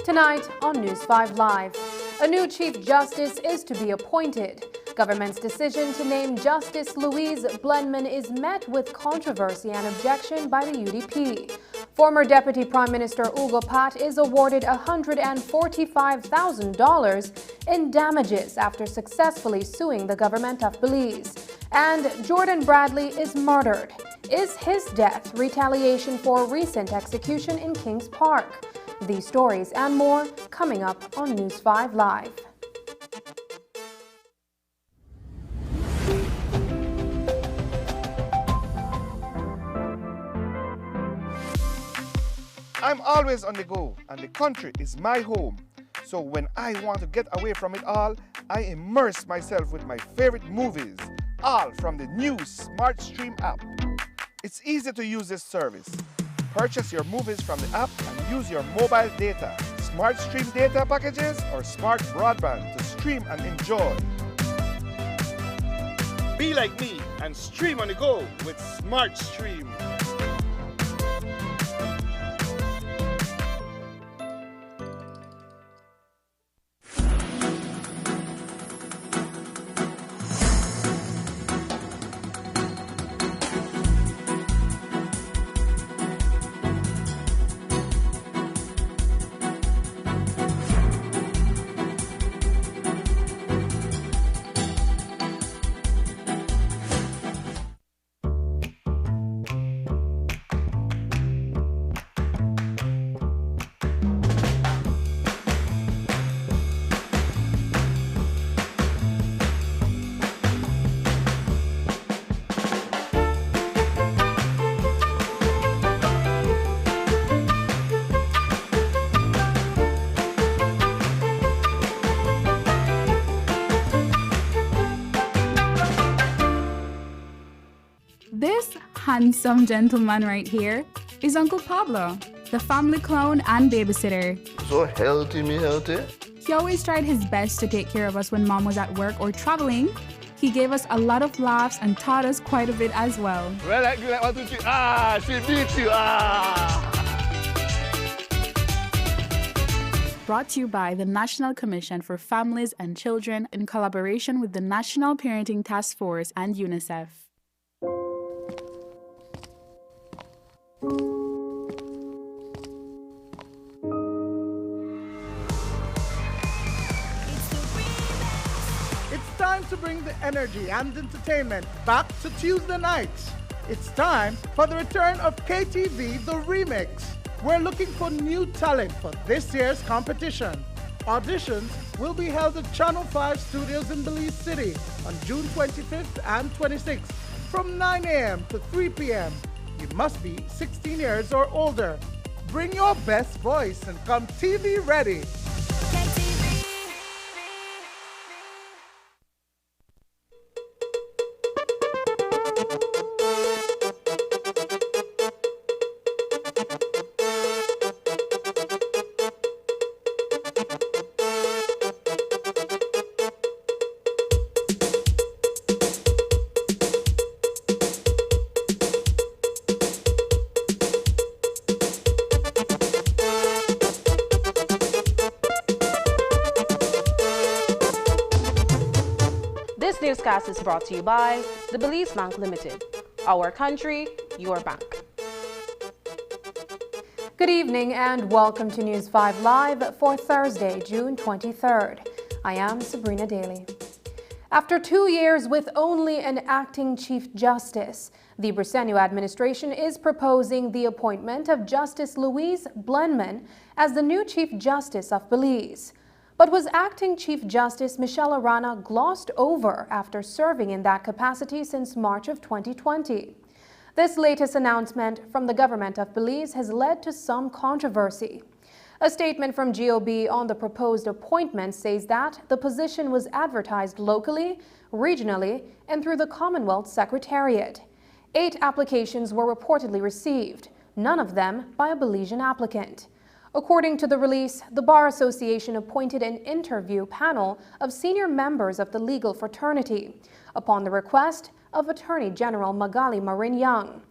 Tonight on News 5 Live, a new Chief Justice is to be appointed. Government's decision to name Justice Louise Blenman is met with controversy and objection by the UDP. Former Deputy Prime Minister Ugo Pat is awarded $145,000 in damages after successfully suing the government of Belize. And Jordan Bradley is murdered. Is his death retaliation for a recent execution in Kings Park? These stories and more coming up on News 5 Live. I'm always on the go, and the country is my home. So when I want to get away from it all, I immerse myself with my favorite movies, all from the new Smart Stream app. It's easy to use this service. Purchase your movies from the app and use your mobile data, Smart Stream data packages, or smart broadband to stream and enjoy. Be like me and stream on the go with Smart Stream. This handsome gentleman right here is Uncle Pablo, the family clown and babysitter. So healthy, me healthy. He always tried his best to take care of us when Mom was at work or traveling. He gave us a lot of laughs and taught us quite a bit as well. Well, like 1, 2, 3. She beats you. Brought to you by the National Commission for Families and Children in collaboration with the National Parenting Task Force and UNICEF. It's time to bring the energy and entertainment back to Tuesday nights. It's time for the return of KTV The Remix. We're looking for new talent for this year's competition. Auditions will be held at Channel 5 Studios in Belize City on June 25th and 26th from 9 a.m. to 3 p.m. You must be 16 years or older. Bring your best voice and come TV ready. This newscast is brought to you by the Belize Bank Limited. Our country, your bank. Good evening and welcome to News 5 Live for Thursday, June 23rd. I am Sabrina Daly. After 2 years with only an acting Chief Justice, the Briceño administration is proposing the appointment of Justice Louise Blenman as the new Chief Justice of Belize. But was acting Chief Justice Michelle Arana glossed over after serving in that capacity since March of 2020? This latest announcement from the government of Belize has led to some controversy. A statement from GOB on the proposed appointment says that the position was advertised locally, regionally, and through the Commonwealth Secretariat. 8 applications were reportedly received, none of them by a Belizean applicant. According to the release, the Bar Association appointed an interview panel of senior members of the legal fraternity upon the request of Attorney General Magali Marin Young.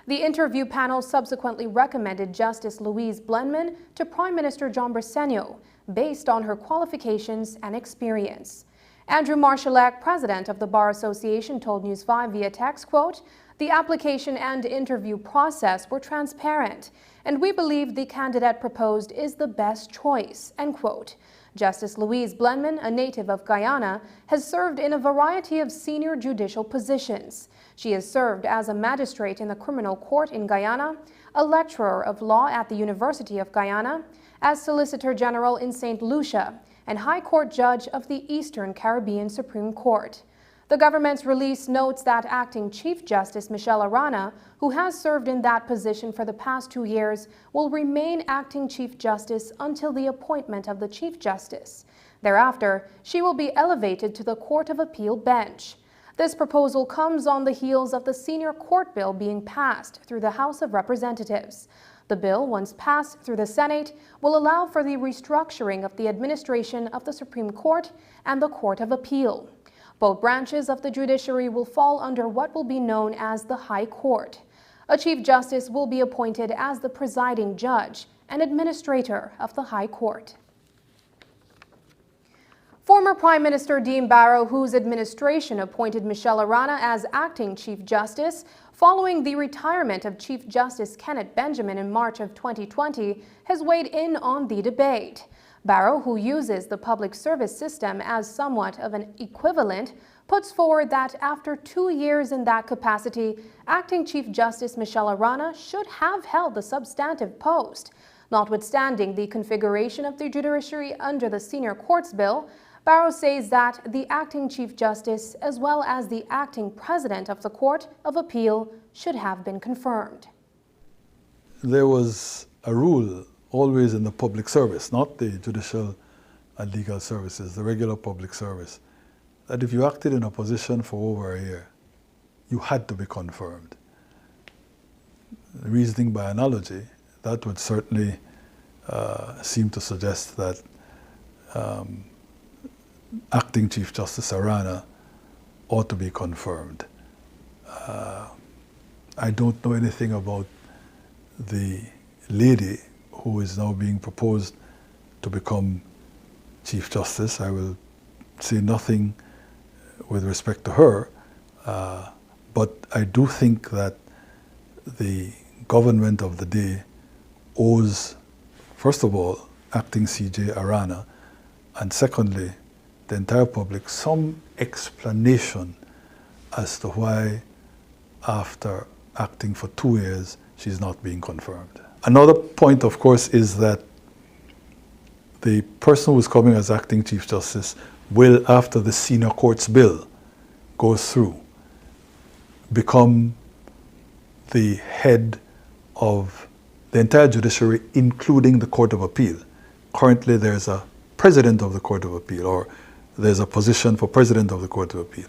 The interview panel subsequently recommended Justice Louise Blenman to Prime Minister John Briceño based on her qualifications and experience. Andrew Marshallek, president of the Bar Association, told News 5 via text, quote, "The application and interview process were transparent, and we believe the candidate proposed is the best choice," end quote. Justice Louise Blenman, a native of Guyana, has served in a variety of senior judicial positions. She has served as a magistrate in the criminal court in Guyana, a lecturer of law at the University of Guyana, as Solicitor General in St. Lucia, and High Court Judge of the Eastern Caribbean Supreme Court. The government's release notes that Acting Chief Justice Michelle Arana, who has served in that position for the past 2 years, will remain Acting Chief Justice until the appointment of the Chief Justice. Thereafter, she will be elevated to the Court of Appeal bench. This proposal comes on the heels of the senior court bill being passed through the House of Representatives. The bill, once passed through the Senate, will allow for the restructuring of the administration of the Supreme Court and the Court of Appeal. Both branches of the judiciary will fall under what will be known as the High Court. A Chief Justice will be appointed as the presiding judge and administrator of the High Court. Former Prime Minister Dean Barrow, whose administration appointed Michelle Arana as Acting Chief Justice following the retirement of Chief Justice Kenneth Benjamin in March of 2020, has weighed in on the debate. Barrow, who uses the public service system as somewhat of an equivalent, puts forward that after 2 years in that capacity, Acting Chief Justice Michelle Arana should have held the substantive post. Notwithstanding the configuration of the judiciary under the Senior Courts Bill, Barrow says that the Acting Chief Justice, as well as the Acting President of the Court of Appeal, should have been confirmed. There was a rule always in the public service, not the judicial and legal services, the regular public service, that if you acted in a position for over a year, you had to be confirmed. Reasoning by analogy, that would certainly seem to suggest that Acting Chief Justice Arana ought to be confirmed. I don't know anything about the lady who is now being proposed to become Chief Justice. I will say nothing with respect to her, but I do think that the government of the day owes, first of all, Acting CJ Arana, and secondly, the entire public some explanation as to why, after acting for 2 years, she's not being confirmed. Another point, of course, is that the person who's coming as Acting Chief Justice will, after the Senior Courts Bill goes through, become the head of the entire judiciary, including the Court of Appeal. Currently, there's a President of the Court of Appeal, or there's a position for President of the Court of Appeal.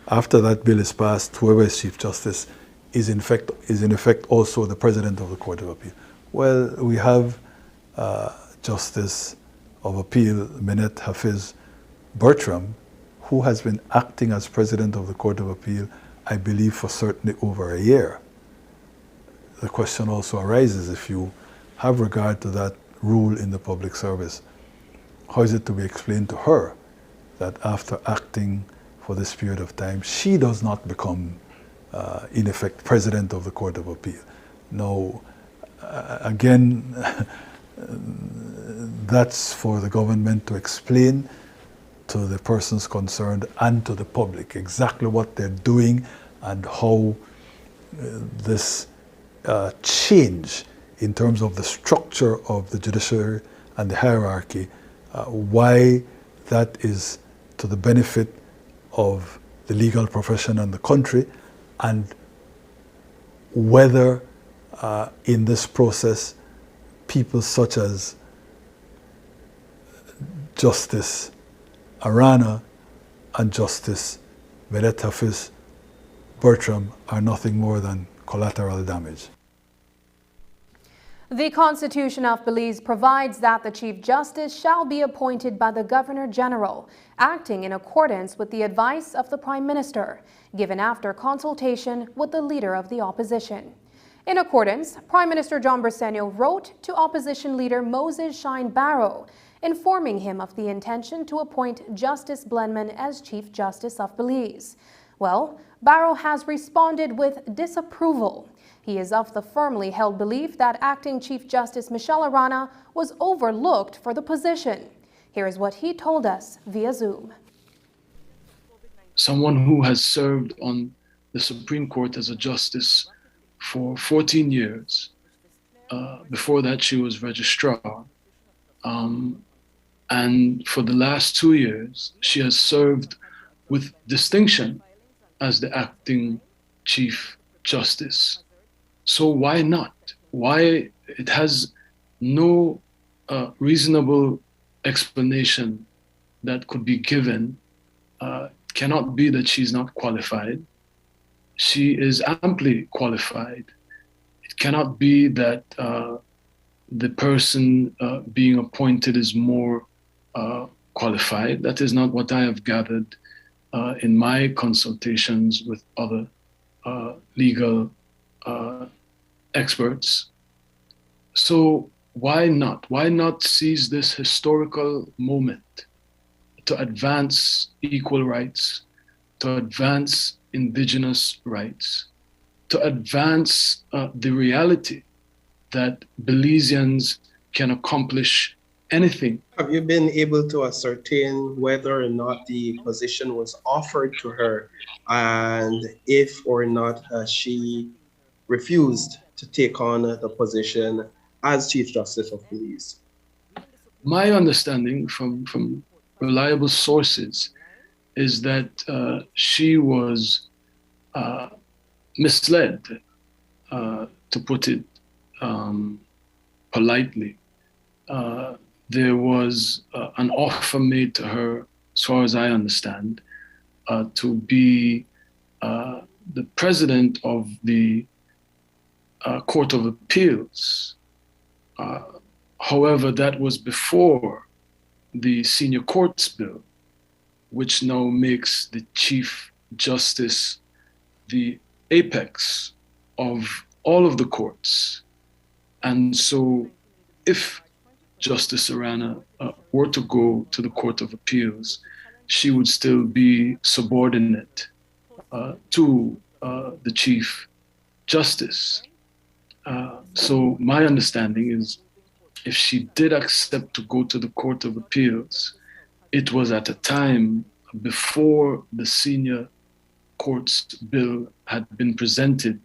After that bill is passed, whoever is Chief Justice is in effect also the President of the Court of Appeal. Well, we have Justice of Appeal Minette Hafiz Bertram, who has been acting as President of the Court of Appeal, I believe, for certainly over a year. The question also arises, if you have regard to that rule in the public service, how is it to be explained to her that after acting for this period of time, she does not become, in effect, President of the Court of Appeal? Now, again, that's for the government to explain to the persons concerned and to the public exactly what they're doing and how this change in terms of the structure of the judiciary and the hierarchy, why that is to the benefit of the legal profession and the country, and whether in this process people such as Justice Arana and Justice Minette Hafiz Bertram are nothing more than collateral damage. The Constitution of Belize provides that the Chief Justice shall be appointed by the Governor General, acting in accordance with the advice of the Prime Minister, given after consultation with the Leader of the Opposition. In accordance, Prime Minister John Briceño wrote to opposition leader Moses Shine Barrow, informing him of the intention to appoint Justice Blenman as Chief Justice of Belize. Well, Barrow has responded with disapproval. He is of the firmly held belief that Acting Chief Justice Michelle Arana was overlooked for the position. Here is what he told us via Zoom. Someone who has served on the Supreme Court as a justice for 14 years. Before that, she was registrar. And for the last 2 years, she has served with distinction as the acting Chief Justice. So why not? Why? It has no reasonable explanation that could be given. It cannot be that she's not qualified. She is amply qualified. It cannot be that the person being appointed is more qualified. That is not what I have gathered in my consultations with other legal experts. So why not? Why not seize this historical moment to advance equal rights, to advance indigenous rights, to advance the reality that Belizeans can accomplish anything. Have you been able to ascertain whether or not the position was offered to her, and if or not she refused to take on the position as Chief Justice of Belize? My understanding from reliable sources is that she was misled, to put it politely. There was an offer made to her, as far as I understand, to be the president of the Court of Appeals. However, that was before the Senior Courts Bill, which now makes the Chief Justice the apex of all of the courts. And so if Justice Arana were to go to the Court of Appeals, she would still be subordinate to the Chief Justice. So my understanding is if she did accept to go to the Court of Appeals, it was at a time before the Senior Courts Bill had been presented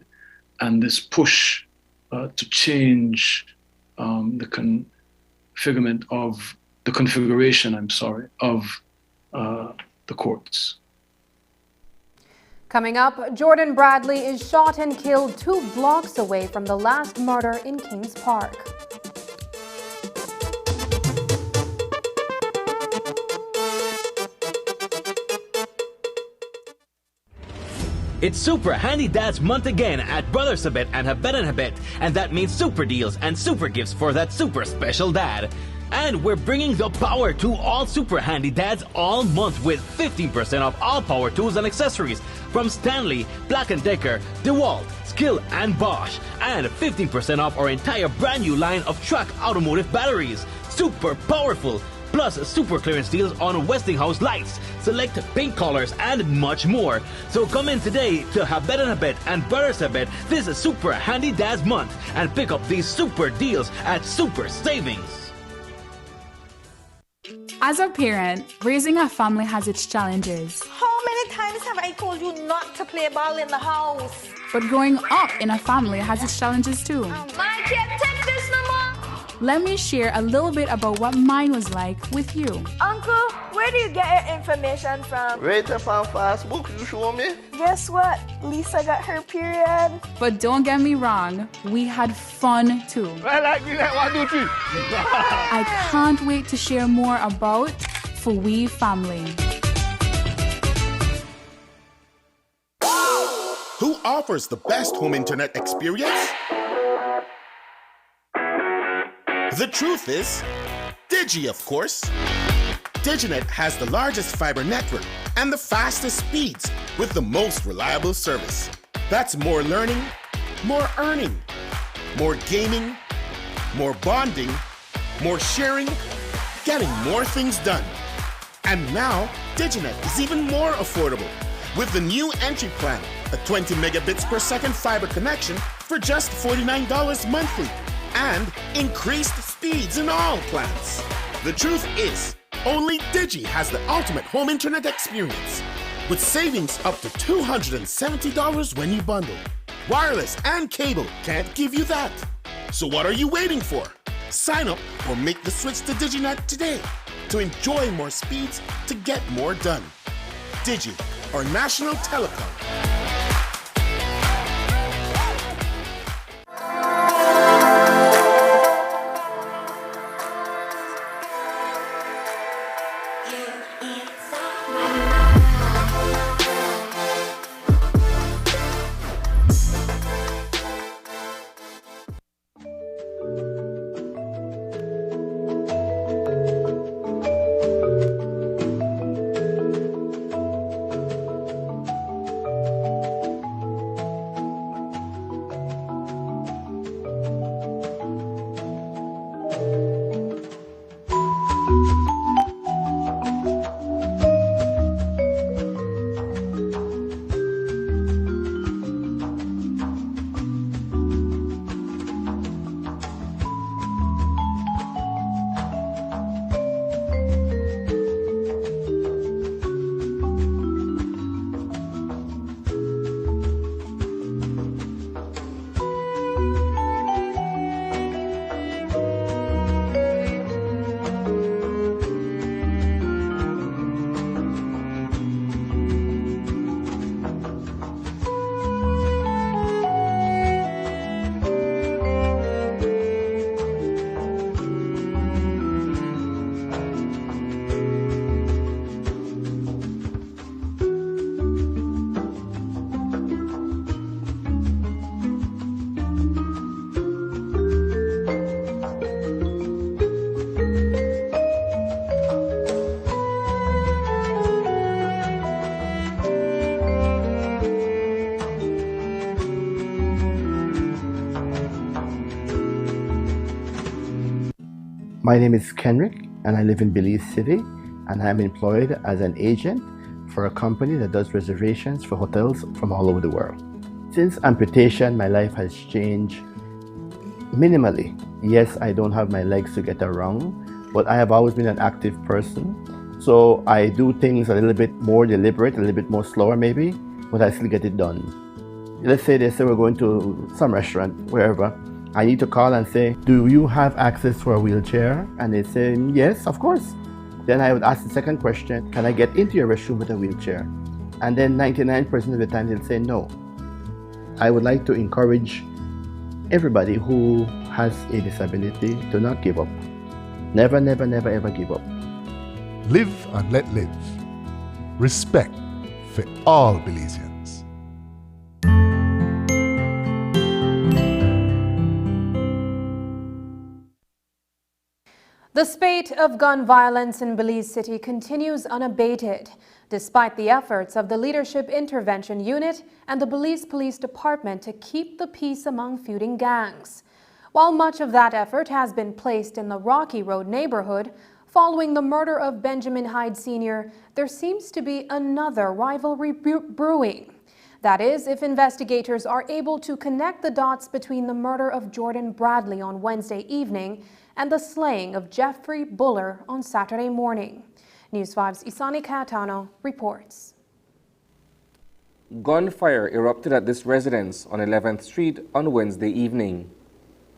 and this push to change the configuration of the courts. Coming up, Jordan Bradley is shot and killed 2 blocks away from the last murder in Kings Park. It's Super Handy Dad's month again at Brothers Habit and Habit, and that means super deals and super gifts for that super special dad. And we're bringing the power to all Super Handy Dads all month with 15% off all power tools and accessories from Stanley, Black & Decker, DeWalt, Skill and Bosch, and 15% off our entire brand new line of Track automotive batteries. Super powerful! Plus super clearance deals on Westinghouse lights, select paint colors, and much more. So come in today to Habit and Brothers Habit this Super Handy Dads month and pick up these super deals at Super Savings. As a parent, raising a family has its challenges. How many times have I told you not to play ball in the house? But growing up in a family has its challenges too. I can't take this no more. Let me share a little bit about what mine was like with you. Uncle, where do you get your information from? Right up on Facebook, you show me. Guess what? Lisa got her period. But don't get me wrong, we had fun too. I like me like 1, 2, 3. I can't wait to share more about Fui Family. Who offers the best home internet experience? The truth is, Digi, of course. Diginet has the largest fiber network and the fastest speeds with the most reliable service. That's more learning, more earning, more gaming, more bonding, more sharing, getting more things done. And now, Diginet is even more affordable with the new entry plan, a 20 megabits per second fiber connection for just $49 monthly, and increased speeds in all plans. The truth is, only Digi has the ultimate home internet experience, with savings up to $270 when you bundle. Wireless and cable can't give you that. So what are you waiting for? Sign up or make the switch to Diginet today to enjoy more speeds to get more done. Digi, or National Telecom. My name is Kenrick and I live in Belize City, and I'm employed as an agent for a company that does reservations for hotels from all over the world. Since amputation, my life has changed minimally. Yes, I don't have my legs to get around, but I have always been an active person. So I do things a little bit more deliberate, a little bit more slower maybe, but I still get it done. Let's say they say we're going to some restaurant, wherever. I need to call and say, do you have access for a wheelchair? And they say, yes, of course. Then I would ask the second question, can I get into your restroom with a wheelchair? And then 99% of the time they'll say no. I would like to encourage everybody who has a disability to not give up. Never, never, never, ever give up. Live and let live. Respect for all Belizeans. The spate of gun violence in Belize City continues unabated, despite the efforts of the Leadership Intervention Unit and the Belize Police Department to keep the peace among feuding gangs. While much of that effort has been placed in the Rocky Road neighborhood, following the murder of Benjamin Hyde Sr., there seems to be another rivalry brewing. That is, if investigators are able to connect the dots between the murder of Jordan Bradley on Wednesday evening and the slaying of Jeffrey Buller on Saturday morning. News 5's Isani Catano reports. Gunfire erupted at this residence on 11th Street on Wednesday evening.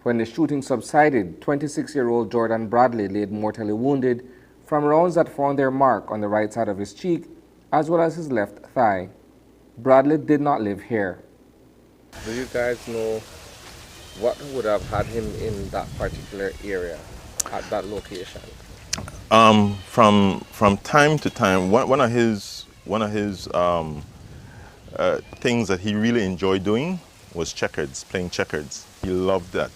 When the shooting subsided, 26-year-old Jordan Bradley laid mortally wounded from rounds that found their mark on the right side of his cheek as well as his left thigh. Bradley did not live here. Do you guys know what would have had him in that particular area at that location? From time to time, one of his things that he really enjoyed doing was checkers, playing checkers. He loved that,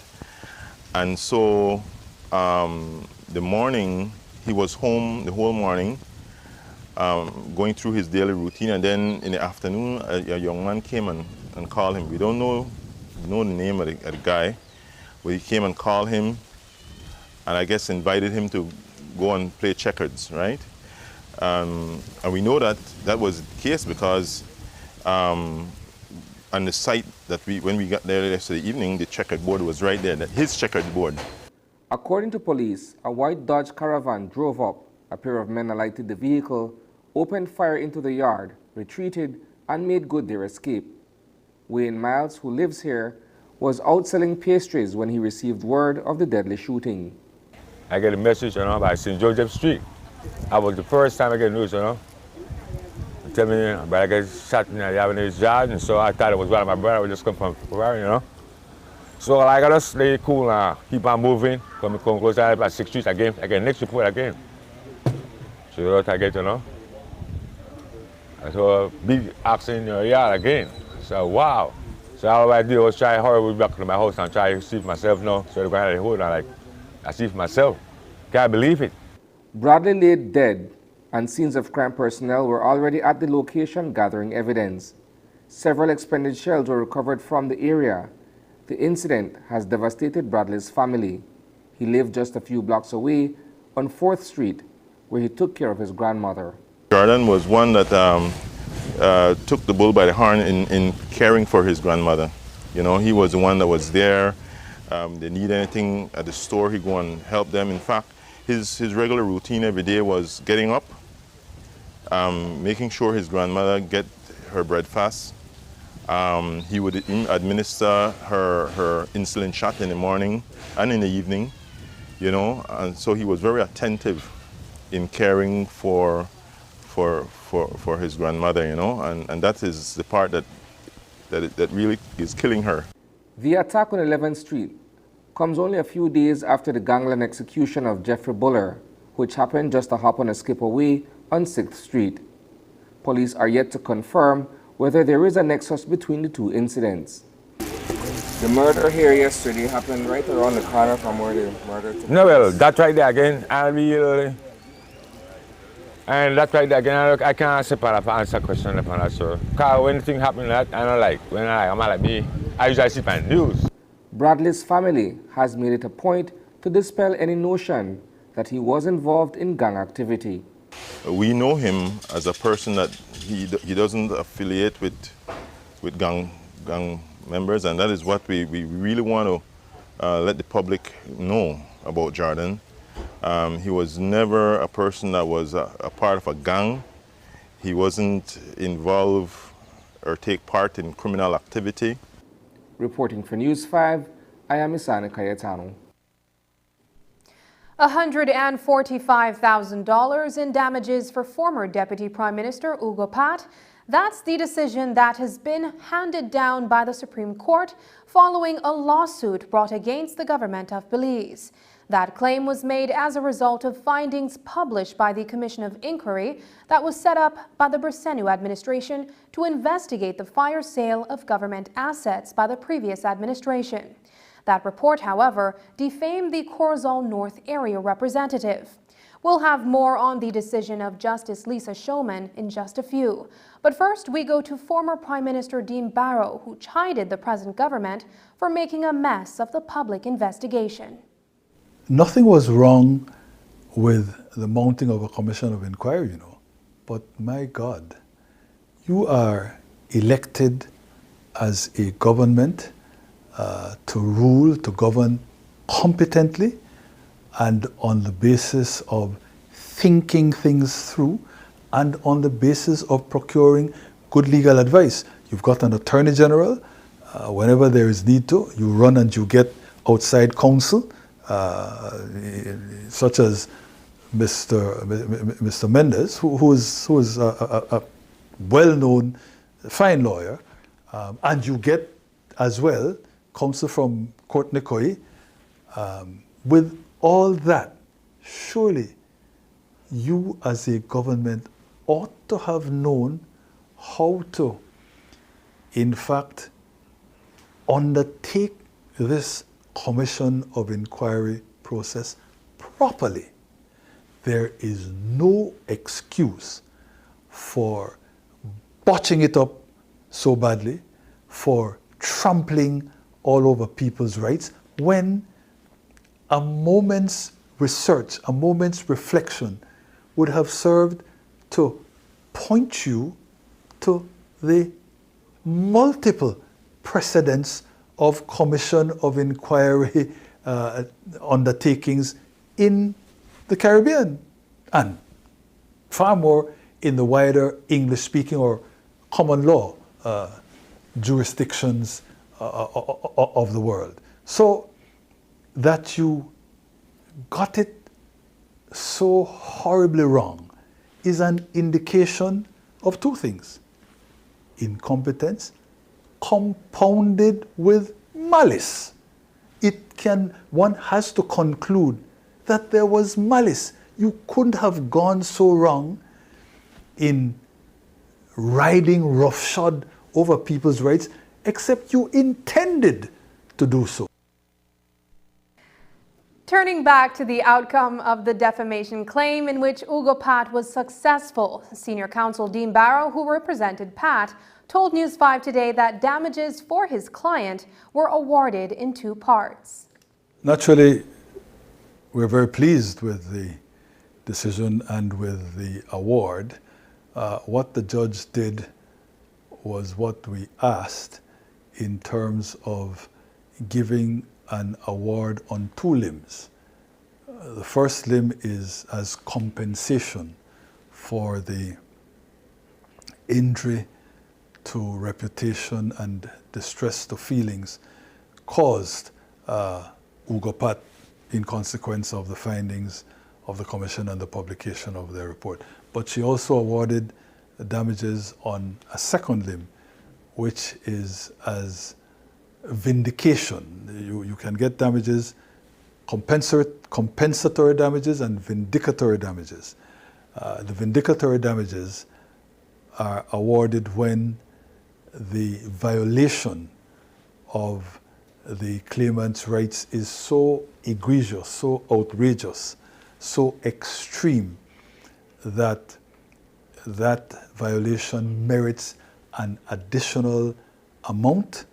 and so the morning he was home the whole morning, going through his daily routine, and then in the afternoon a young man came and called him. We don't know know the name of the guy. We came and called him, and I guess invited him to go and play checkers, right? And we know that that was the case because on the site that when we got there yesterday evening, the checkered board was right there, his checkered board. According to police, a white Dodge Caravan drove up. A pair of men alighted the vehicle, opened fire into the yard, retreated, and made good their escape. Wayne Miles, who lives here, was out selling pastries when he received word of the deadly shooting. I get a message, by St. Joseph Street. I was the first time I get news, Tell me, but I get shot in the Avenue yard, and so I thought it was one of my brother would just come from Ferrari, So I got to stay cool and keep on moving. Come close to about 6 streets again. I get next report again. So what I get, I saw a big accident in the yard again. So wow. So all I did was try to hurry back to my house and try to see for myself now. So the guy hold on, I see for myself. Can't believe it. Bradley lay dead, and scenes of crime personnel were already at the location gathering evidence. Several expended shells were recovered from the area. The incident has devastated Bradley's family. He lived just a few blocks away on 4th Street, where he took care of his grandmother. Jordan was one that took the bull by the horn in caring for his grandmother. He was the one that was there. They need anything at the store, he'd go and help them. In fact, his regular routine every day was getting up, making sure his grandmother get her breakfast. He would administer her insulin shot in the morning and in the evening, and so he was very attentive in caring for his grandmother, and that is the part that really is killing her. The attack on 11th Street comes only a few days after the gangland execution of Jeffrey Buller, which happened just a hop and a skip away on 6th Street. Police are yet to confirm whether there is a nexus between the two incidents. The murder here yesterday happened right around the corner from where the murder took place. No, well, that's right there again. And that's right there again. I can't answer question upon that, sir. Because when things happen like that, I'm like me, I usually see my news. Bradley's family has made it a point to dispel any notion that he was involved in gang activity. We know him as a person that he doesn't affiliate with gang members, and that is what we really want to let the public know about Jordan. He was never a person that was a part of a gang. He wasn't involved or take part in criminal activity. Reporting for News 5, I am Isani Cayetano. $145,000 in damages for former Deputy Prime Minister Ugo Pat. That's the decision that has been handed down by the Supreme Court following a lawsuit brought against the government of Belize. That claim was made as a result of findings published by the Commission of Inquiry that was set up by the Bressenu administration to investigate the fire sale of government assets by the previous administration. That report, however, defamed the Corozal North area representative. We'll have more on the decision of Justice Lisa Showman in just a few. But first, we go to former Prime Minister Dean Barrow, who chided the present government for making a mess of the public investigation. Nothing was wrong with the mounting of a commission of inquiry, but my God, you are elected as a government to rule, to govern competently and on the basis of thinking things through and on the basis of procuring good legal advice. You've got an Attorney General. Whenever there is need to, you run and you get outside counsel, such as Mr. Mendes, who is a well-known, fine lawyer, and you get as well counsel from Court Nikoi. With all that, surely you as a government ought to have known how to, in fact, undertake this commission of inquiry process properly. There is no excuse for botching it up so badly, for trampling all over people's rights when a moment's research, a moment's reflection would have served to point you to the multiple precedents of commission of inquiry undertakings in the Caribbean and far more in the wider English-speaking or common law jurisdictions of the world. So that you got it so horribly wrong is an indication of two things: incompetence compounded with malice. One has to conclude that there was malice. You couldn't have gone so wrong in riding roughshod over people's rights except you intended to do so. Turning back to the outcome of the defamation claim in which Ugo Pat was successful, Senior Counsel Dean Barrow, who represented Pat, told News 5 today that damages for his client were awarded in two parts. Naturally, we're very pleased with the decision and with the award. What the judge did was what we asked in terms of giving an award on two limbs. The first limb is as compensation for the injury to reputation and distress to feelings caused Ugo Pat in consequence of the findings of the Commission and the publication of their report. But she also awarded damages on a second limb, which is as vindication. You can get damages, compensatory damages and vindicatory damages. The vindicatory damages are awarded when the violation of the claimant's rights is so egregious, so outrageous, so extreme that that violation merits an additional amount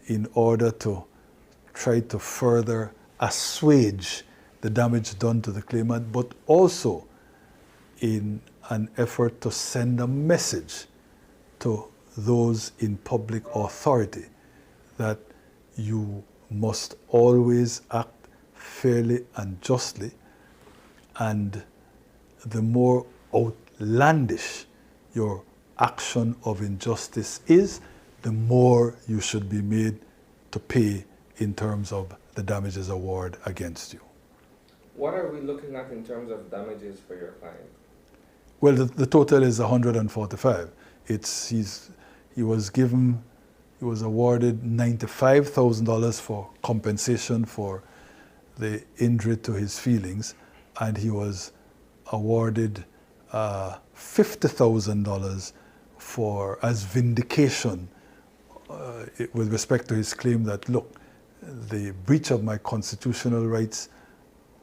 in order to try to further assuage the damage done to the claimant, but also in an effort to send a message to those in public authority that you must always act fairly and justly, and the more outlandish your action of injustice is, the more you should be made to pay in terms of the damages award against you. What are we looking at in terms of damages for your client? Well, the total is 145. He was awarded $95,000 for compensation for the injury to his feelings, and he was awarded $50,000 as vindication with respect to his claim that, look, the breach of my constitutional rights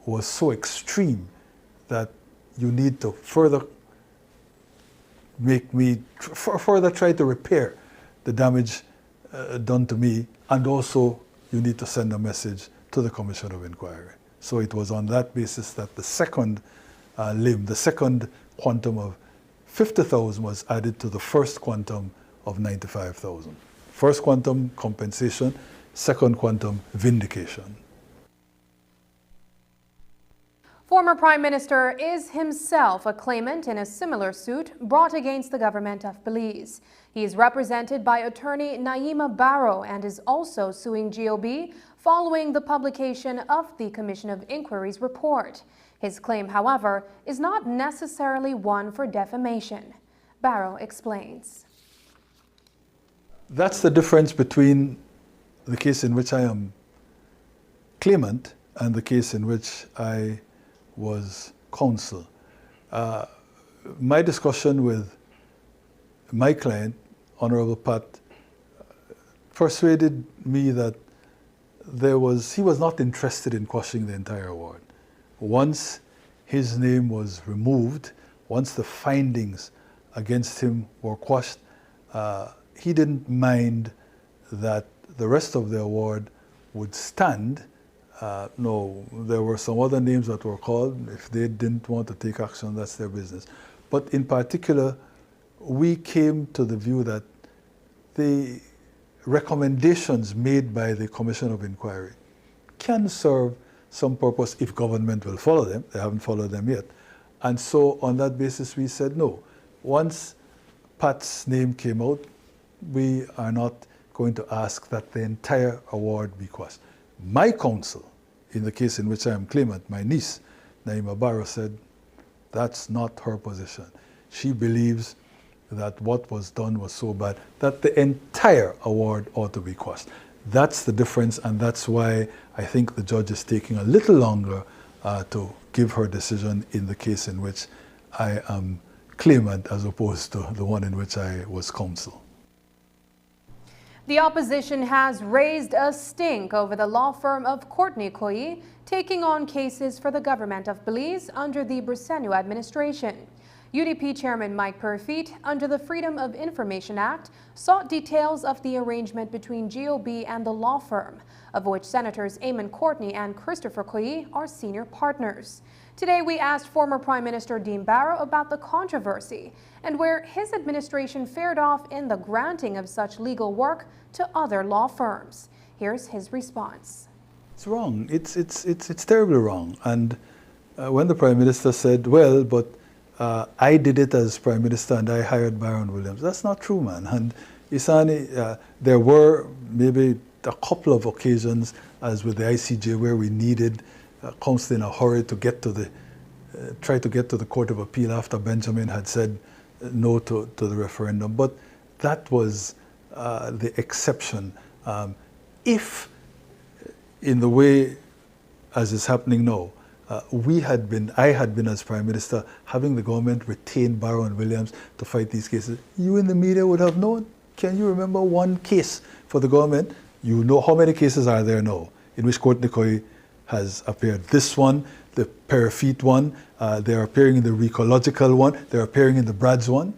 was so extreme that you need to further try to repair the damage done to me, and also you need to send a message to the Commission of Inquiry. So it was on that basis that the second limb, the second quantum of $50,000 was added to the first quantum of $95,000. First quantum, compensation; second quantum, vindication. Former Prime Minister is himself a claimant in a similar suit brought against the government of Belize. He is represented by attorney Naima Barrow and is also suing GOB following the publication of the Commission of Inquiry's report. His claim, however, is not necessarily one for defamation. Barrow explains. That's the difference between the case in which I am claimant and the case in which I was counsel. My discussion with my client, Honorable Pat, persuaded me that he was not interested in quashing the entire award. Once his name was removed, once the findings against him were quashed, he didn't mind that the rest of the award would stand. No, there were some other names that were called. If they didn't want to take action, that's their business. But in particular, we came to the view that the recommendations made by the Commission of Inquiry can serve some purpose if government will follow them. They haven't followed them yet. And so on that basis, we said no. Once Pat's name came out, we are not going to ask that the entire award be quashed. My counsel, in the case in which I am claimant, my niece, Naima Barrow, said that's not her position. She believes that what was done was so bad that the entire award ought to be quashed. That's the difference, and that's why I think the judge is taking a little longer to give her decision in the case in which I am claimant as opposed to the one in which I was counsel. The opposition has raised a stink over the law firm of Courtney Koyi taking on cases for the government of Belize under the Briceño administration. UDP Chairman Mike Perfeet, under the Freedom of Information Act, sought details of the arrangement between GOB and the law firm, of which Senators Eamon Courtney and Christopher Koyi are senior partners. Today, we asked former Prime Minister Dean Barrow about the controversy and where his administration fared off in the granting of such legal work to other law firms. Here's his response. It's wrong. It's terribly wrong. And when the Prime Minister said, well, but I did it as Prime Minister and I hired Byron Williams, that's not true, man. And Isani, there were maybe a couple of occasions, as with the ICJ, where we needed counsel in a hurry to get to the, try to get to the Court of Appeal after Benjamin had said no to the referendum. But that was the exception. If, in the way as is happening now, I had been as Prime Minister having the government retain Barrow and Williams to fight these cases, you in the media would have known. Can you remember one case for the government? You know how many cases are there now in which Courtney Koyi has appeared. This one, the Perfeet one, they're appearing in the Recological one, they're appearing in the Brads one.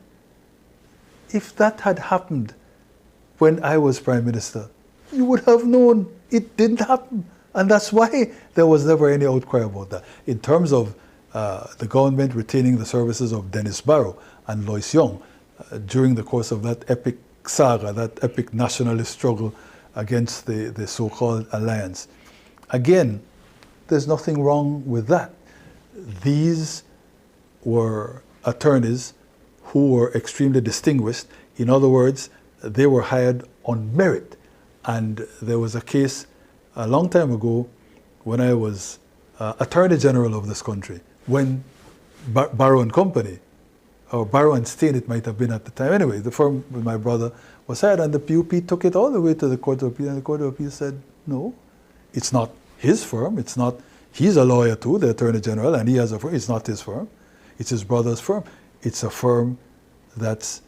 If that had happened when I was Prime Minister, you would have known it didn't happen. And that's why there was never any outcry about that. In terms of the government retaining the services of Dennis Barrow and Lois Young during the course of that epic saga, that epic nationalist struggle against the so-called alliance. Again, there's nothing wrong with that. These were attorneys who were extremely distinguished. In other words, they were hired on merit. And there was a case a long time ago when I was Attorney General of this country, when Barrow and Company, or Barrow and Stain it might have been at the time. Anyway, the firm with my brother was hired, and the PUP took it all the way to the Court of Appeal, and the Court of Appeal said, no, it's not his firm, it's not, he's a lawyer too, the Attorney General, and he has a firm, it's not his firm, it's his brother's firm. It's a firm that's,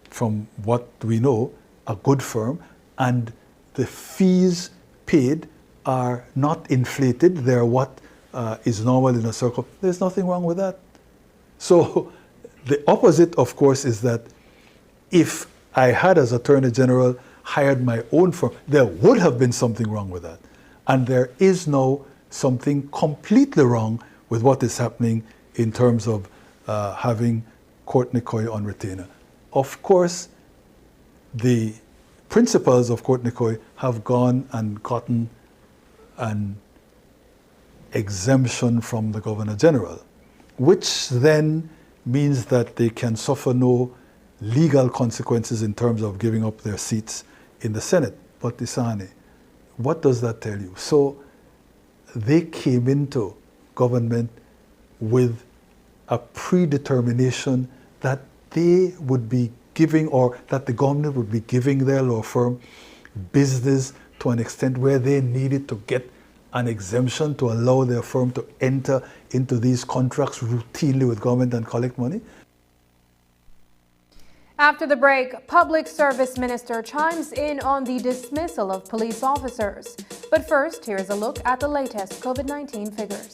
from what we know, a good firm, and the fees paid are not inflated, they're what is normal in a circle. There's nothing wrong with that. So the opposite, of course, is that if I had, as Attorney General, hired my own firm, there would have been something wrong with that. And there is now something completely wrong with what is happening in terms of having Courtney Koyi on retainer. Of course, the principals of Courtney Koyi have gone and gotten an exemption from the Governor General, which then means that they can suffer no legal consequences in terms of giving up their seats in the Senate. But Isani, what does that tell you? So they came into government with a predetermination that they would be giving, or that the government would be giving their law firm business to an extent where they needed to get an exemption to allow their firm to enter into these contracts routinely with government and collect money. After the break, Public Service Minister chimes in on the dismissal of police officers. But first, here's a look at the latest COVID-19 figures.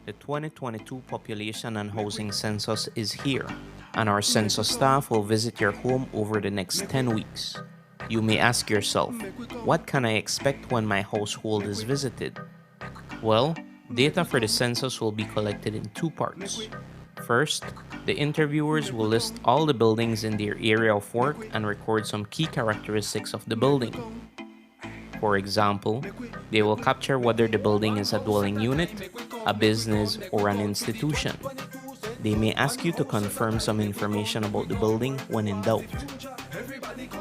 The 2022 Population and Housing Census is here, and our census staff will visit your home over the next 10 weeks. You may ask yourself, what can I expect when my household is visited? Well, data for the census will be collected in two parts. First, the interviewers will list all the buildings in their area of work and record some key characteristics of the building. For example, they will capture whether the building is a dwelling unit, a business, or an institution. They may ask you to confirm some information about the building when in doubt.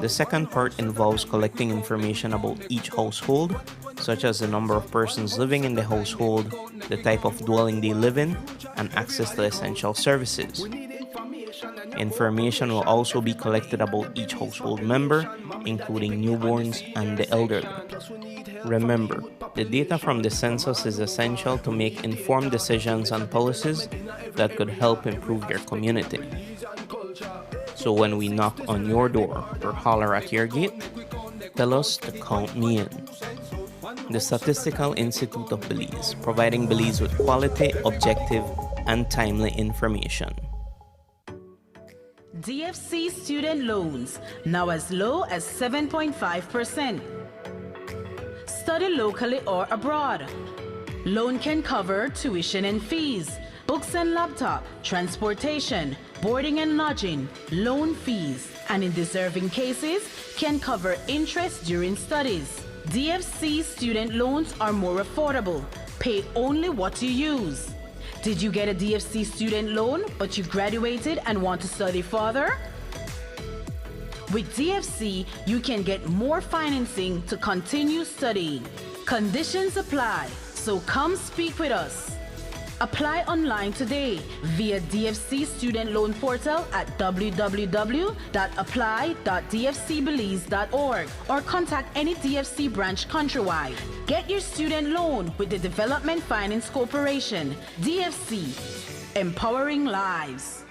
The second part involves collecting information about each household, such as the number of persons living in the household, the type of dwelling they live in, and access to essential services. Information will also be collected about each household member, including newborns and the elderly. Remember, the data from the census is essential to make informed decisions and policies that could help improve your community. So when we knock on your door or holler at your gate, tell us to count me in. The Statistical Institute of Belize, providing Belize with quality, objective, and timely information. DFC student loans, now as low as 7.5%. Study locally or abroad. Loan can cover tuition and fees, books and laptop, transportation, boarding and lodging, loan fees, and in deserving cases, can cover interest during studies. DFC student loans are more affordable. Pay only what you use. Did you get a DFC student loan, but you graduated and want to study further? With DFC, you can get more financing to continue studying. Conditions apply, so come speak with us. Apply online today via DFC Student Loan Portal at www.apply.dfcbelize.org or contact any DFC branch countrywide. Get your student loan with the Development Finance Corporation, DFC, empowering lives.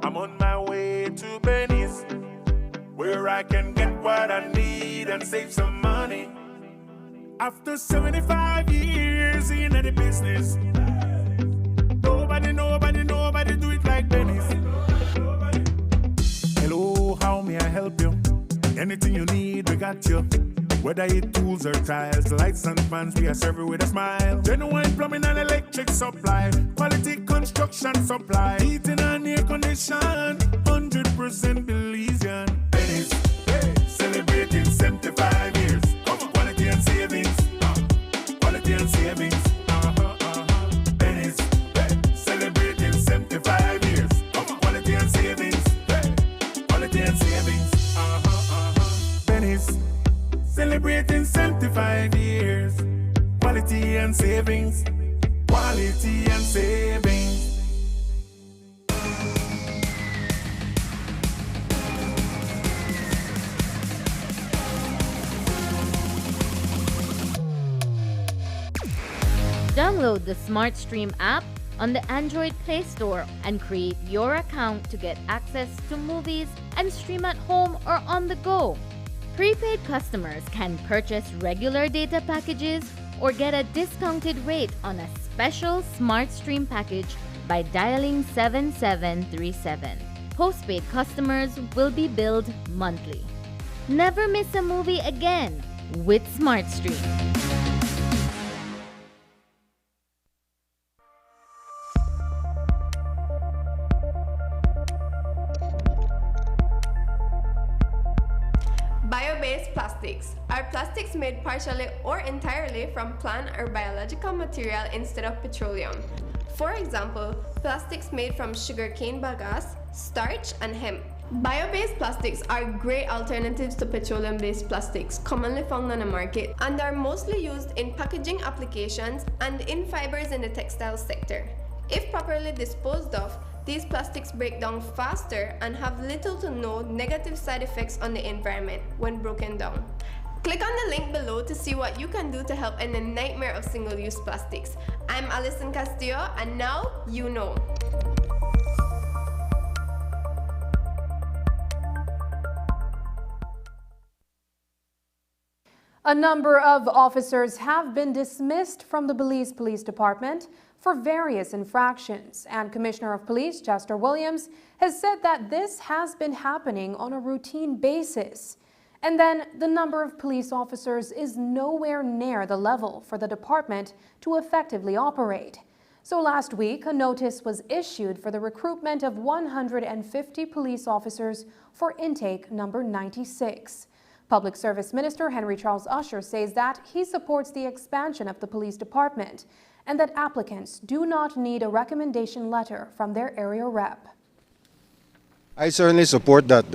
I'm on my way to Benny's, where I can get what I need and save some money. After 75 years in the business, nobody do it like Benny's. Hello, how may I help you? Anything you need, we got you. Whether it tools or tiles, lights and fans, we are serving with a smile. Genuine plumbing and electric supply, quality construction supply, heating and air condition, 100% Belizean. Benny's, celebrating 75 years. Quality and savings. Quality and savings. Benny's, celebrating 75 years. Quality and savings. Quality and savings. Benny's, celebrating 75 years. Quality and savings. Quality and savings. Download the SmartStream app on the Android Play Store and create your account to get access to movies and stream at home or on the go. Prepaid customers can purchase regular data packages or get a discounted rate on a special SmartStream package by dialing 7737. Postpaid customers will be billed monthly. Never miss a movie again with SmartStream. Bio-based plastics are plastics made partially or entirely from plant or biological material instead of petroleum. For example, plastics made from sugarcane bagasse, starch, and hemp. Bio-based plastics are great alternatives to petroleum-based plastics commonly found on the market and are mostly used in packaging applications and in fibers in the textile sector. If properly disposed of, these plastics break down faster and have little to no negative side effects on the environment when broken down. Click on the link below to see what you can do to help end the nightmare of single-use plastics. I'm Alison Castillo, and now you know. A number of officers have been dismissed from the Belize Police Department for various infractions, and Commissioner of Police Chester Williams has said that this has been happening on a routine basis. And then the number of police officers is nowhere near the level for the department to effectively operate. So last week, a notice was issued for the recruitment of 150 police officers for intake number 96. Public Service Minister Henry Charles Usher says that he supports the expansion of the police department and that applicants do not need a recommendation letter from their area rep. I certainly support that.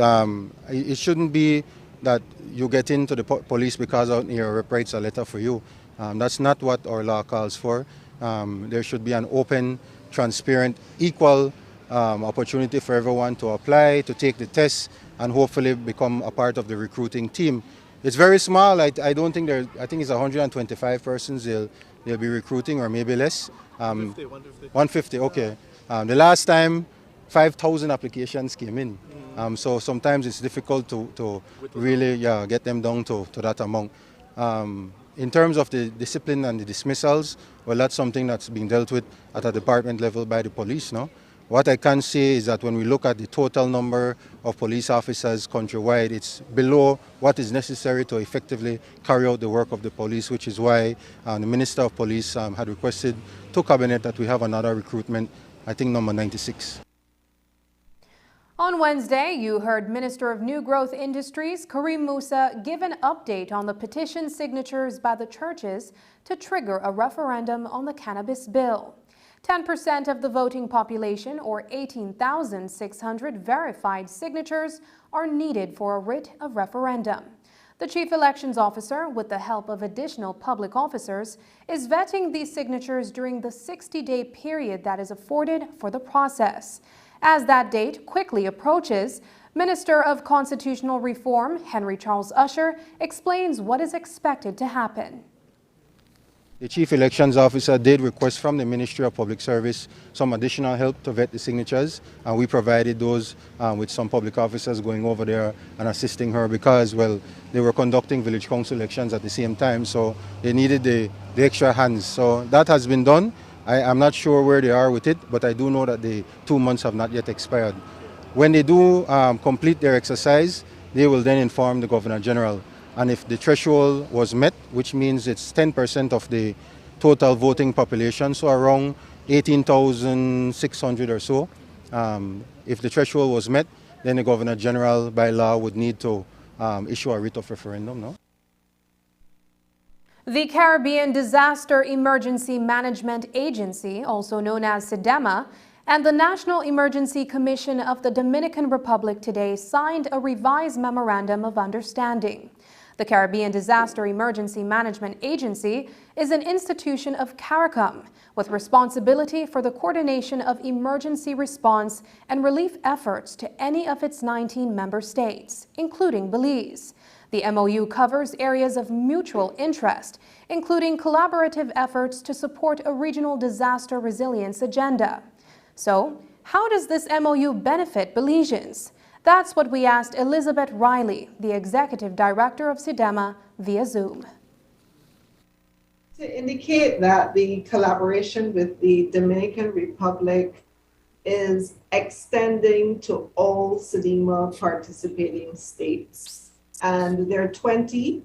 It shouldn't be that you get into the police because your rep writes a letter for you. That's not what our law calls for. There should be an open, transparent, equal opportunity for everyone to apply, to take the test, and hopefully become a part of the recruiting team. It's very small. I don't think I think it's 125 persons they'll be recruiting, or maybe less. 150, okay. The last time, 5,000 applications came in. So sometimes it's difficult to really get them down to that amount. In terms of the discipline and the dismissals, well, that's something that's being dealt with at a department level by the police now. What I can say is that when we look at the total number of police officers countrywide, it's below what is necessary to effectively carry out the work of the police, which is why the Minister of Police had requested to Cabinet that we have another recruitment, I think number 96. On Wednesday, you heard Minister of New Growth Industries Karim Musa give an update on the petition signatures by the churches to trigger a referendum on the cannabis bill. 10% of the voting population, or 18,600 verified signatures, are needed for a writ of referendum. The Chief Elections Officer, with the help of additional public officers, is vetting these signatures during the 60-day period that is afforded for the process. As that date quickly approaches, Minister of Constitutional Reform Henry Charles Usher explains what is expected to happen. The Chief Elections Officer did request from the Ministry of Public Service some additional help to vet the signatures, and we provided those with some public officers going over there and assisting her because, well, they were conducting village council elections at the same time, so they needed the extra hands. So that has been done. I'm not sure where they are with it, but I do know that the 2 months have not yet expired. When they do complete their exercise, they will then inform the Governor General. And if the threshold was met, which means it's 10% of the total voting population, so around 18,600 or so, if the threshold was met, then the Governor General by law would need to issue a writ of referendum, no? The Caribbean Disaster Emergency Management Agency, also known as SEDEMA, and the National Emergency Commission of the Dominican Republic today signed a revised Memorandum of Understanding. The Caribbean Disaster Emergency Management Agency is an institution of CARICOM with responsibility for the coordination of emergency response and relief efforts to any of its 19 member states, including Belize. The MOU covers areas of mutual interest, including collaborative efforts to support a regional disaster resilience agenda. So, how does this MOU benefit Belizeans? That's what we asked Elizabeth Riley, the Executive Director of SEDEMA, via Zoom. To indicate that the collaboration with the Dominican Republic is extending to all SEDEMA participating states. And there are 20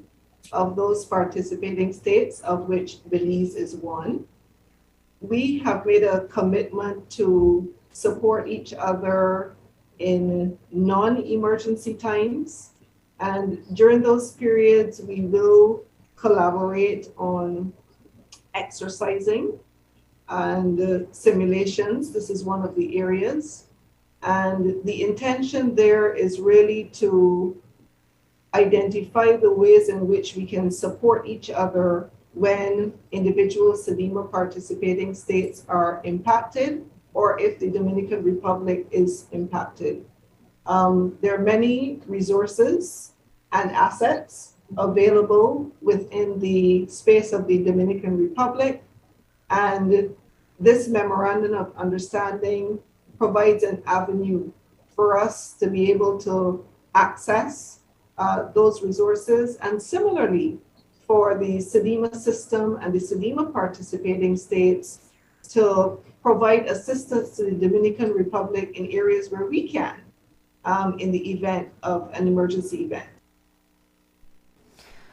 of those participating states, of which Belize is one. We have made a commitment to support each other in non-emergency times. And during those periods, we will collaborate on exercising and simulations. This is one of the areas. And the intention there is really to identify the ways in which we can support each other when individual SEDEMA participating states are impacted, or if the Dominican Republic is impacted. There are many resources and assets available within the space of the Dominican Republic, and this Memorandum of Understanding provides an avenue for us to be able to access those resources, and similarly for the SEDIMA system and the SEDIMA participating states to provide assistance to the Dominican Republic in areas where we can in the event of an emergency event.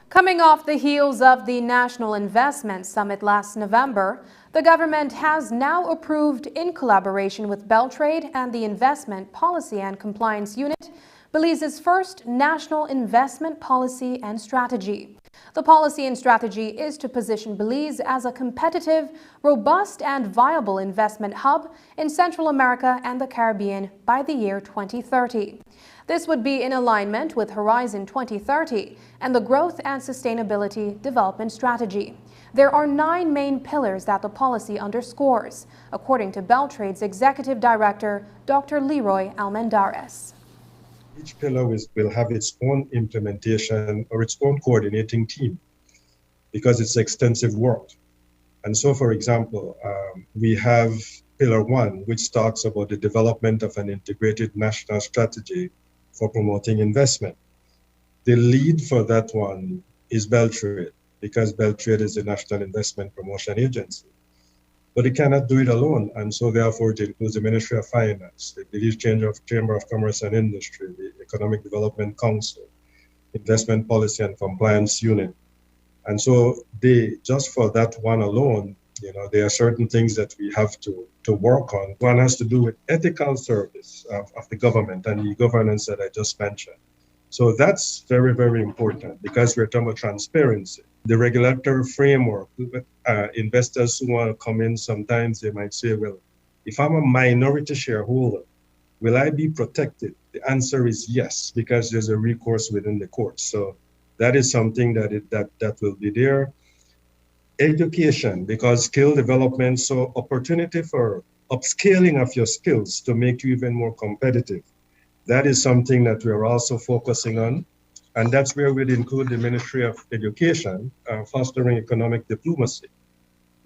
Coming off the heels of the National Investment Summit last November, the government has now approved, in collaboration with Beltrade and the Investment Policy and Compliance Unit, Belize's first National Investment Policy and Strategy. The policy and strategy is to position Belize as a competitive, robust, and viable investment hub in Central America and the Caribbean by the year 2030. This would be in alignment with Horizon 2030 and the Growth and Sustainability Development Strategy. There are 9 main pillars that the policy underscores, according to Beltrade's Executive Director, Dr. Leroy Almendarez. Each pillar will have its own implementation or its own coordinating team because it's extensive work. And so, for example, we have Pillar 1, which talks about the development of an integrated national strategy for promoting investment. The lead for that one is Beltrade, because Beltrade is the National Investment Promotion Agency. But it cannot do it alone, and so therefore it includes the Ministry of Finance, the Belize Chamber of Commerce and Industry, the Economic Development Council, Investment Policy and Compliance Unit. And so just for that one alone, there are certain things that we have to work on. One has to do with ethical service of the government and the governance that I just mentioned. So that's very, very important because we're talking about transparency. The regulatory framework, investors who want to come in, sometimes they might say, well, if I'm a minority shareholder, will I be protected? The answer is yes, because there's a recourse within the courts. So that is something that will be there. Education, because skill development, so opportunity for upscaling of your skills to make you even more competitive. That is something that we're also focusing on. And that's where we'd include the Ministry of Education, fostering economic diplomacy.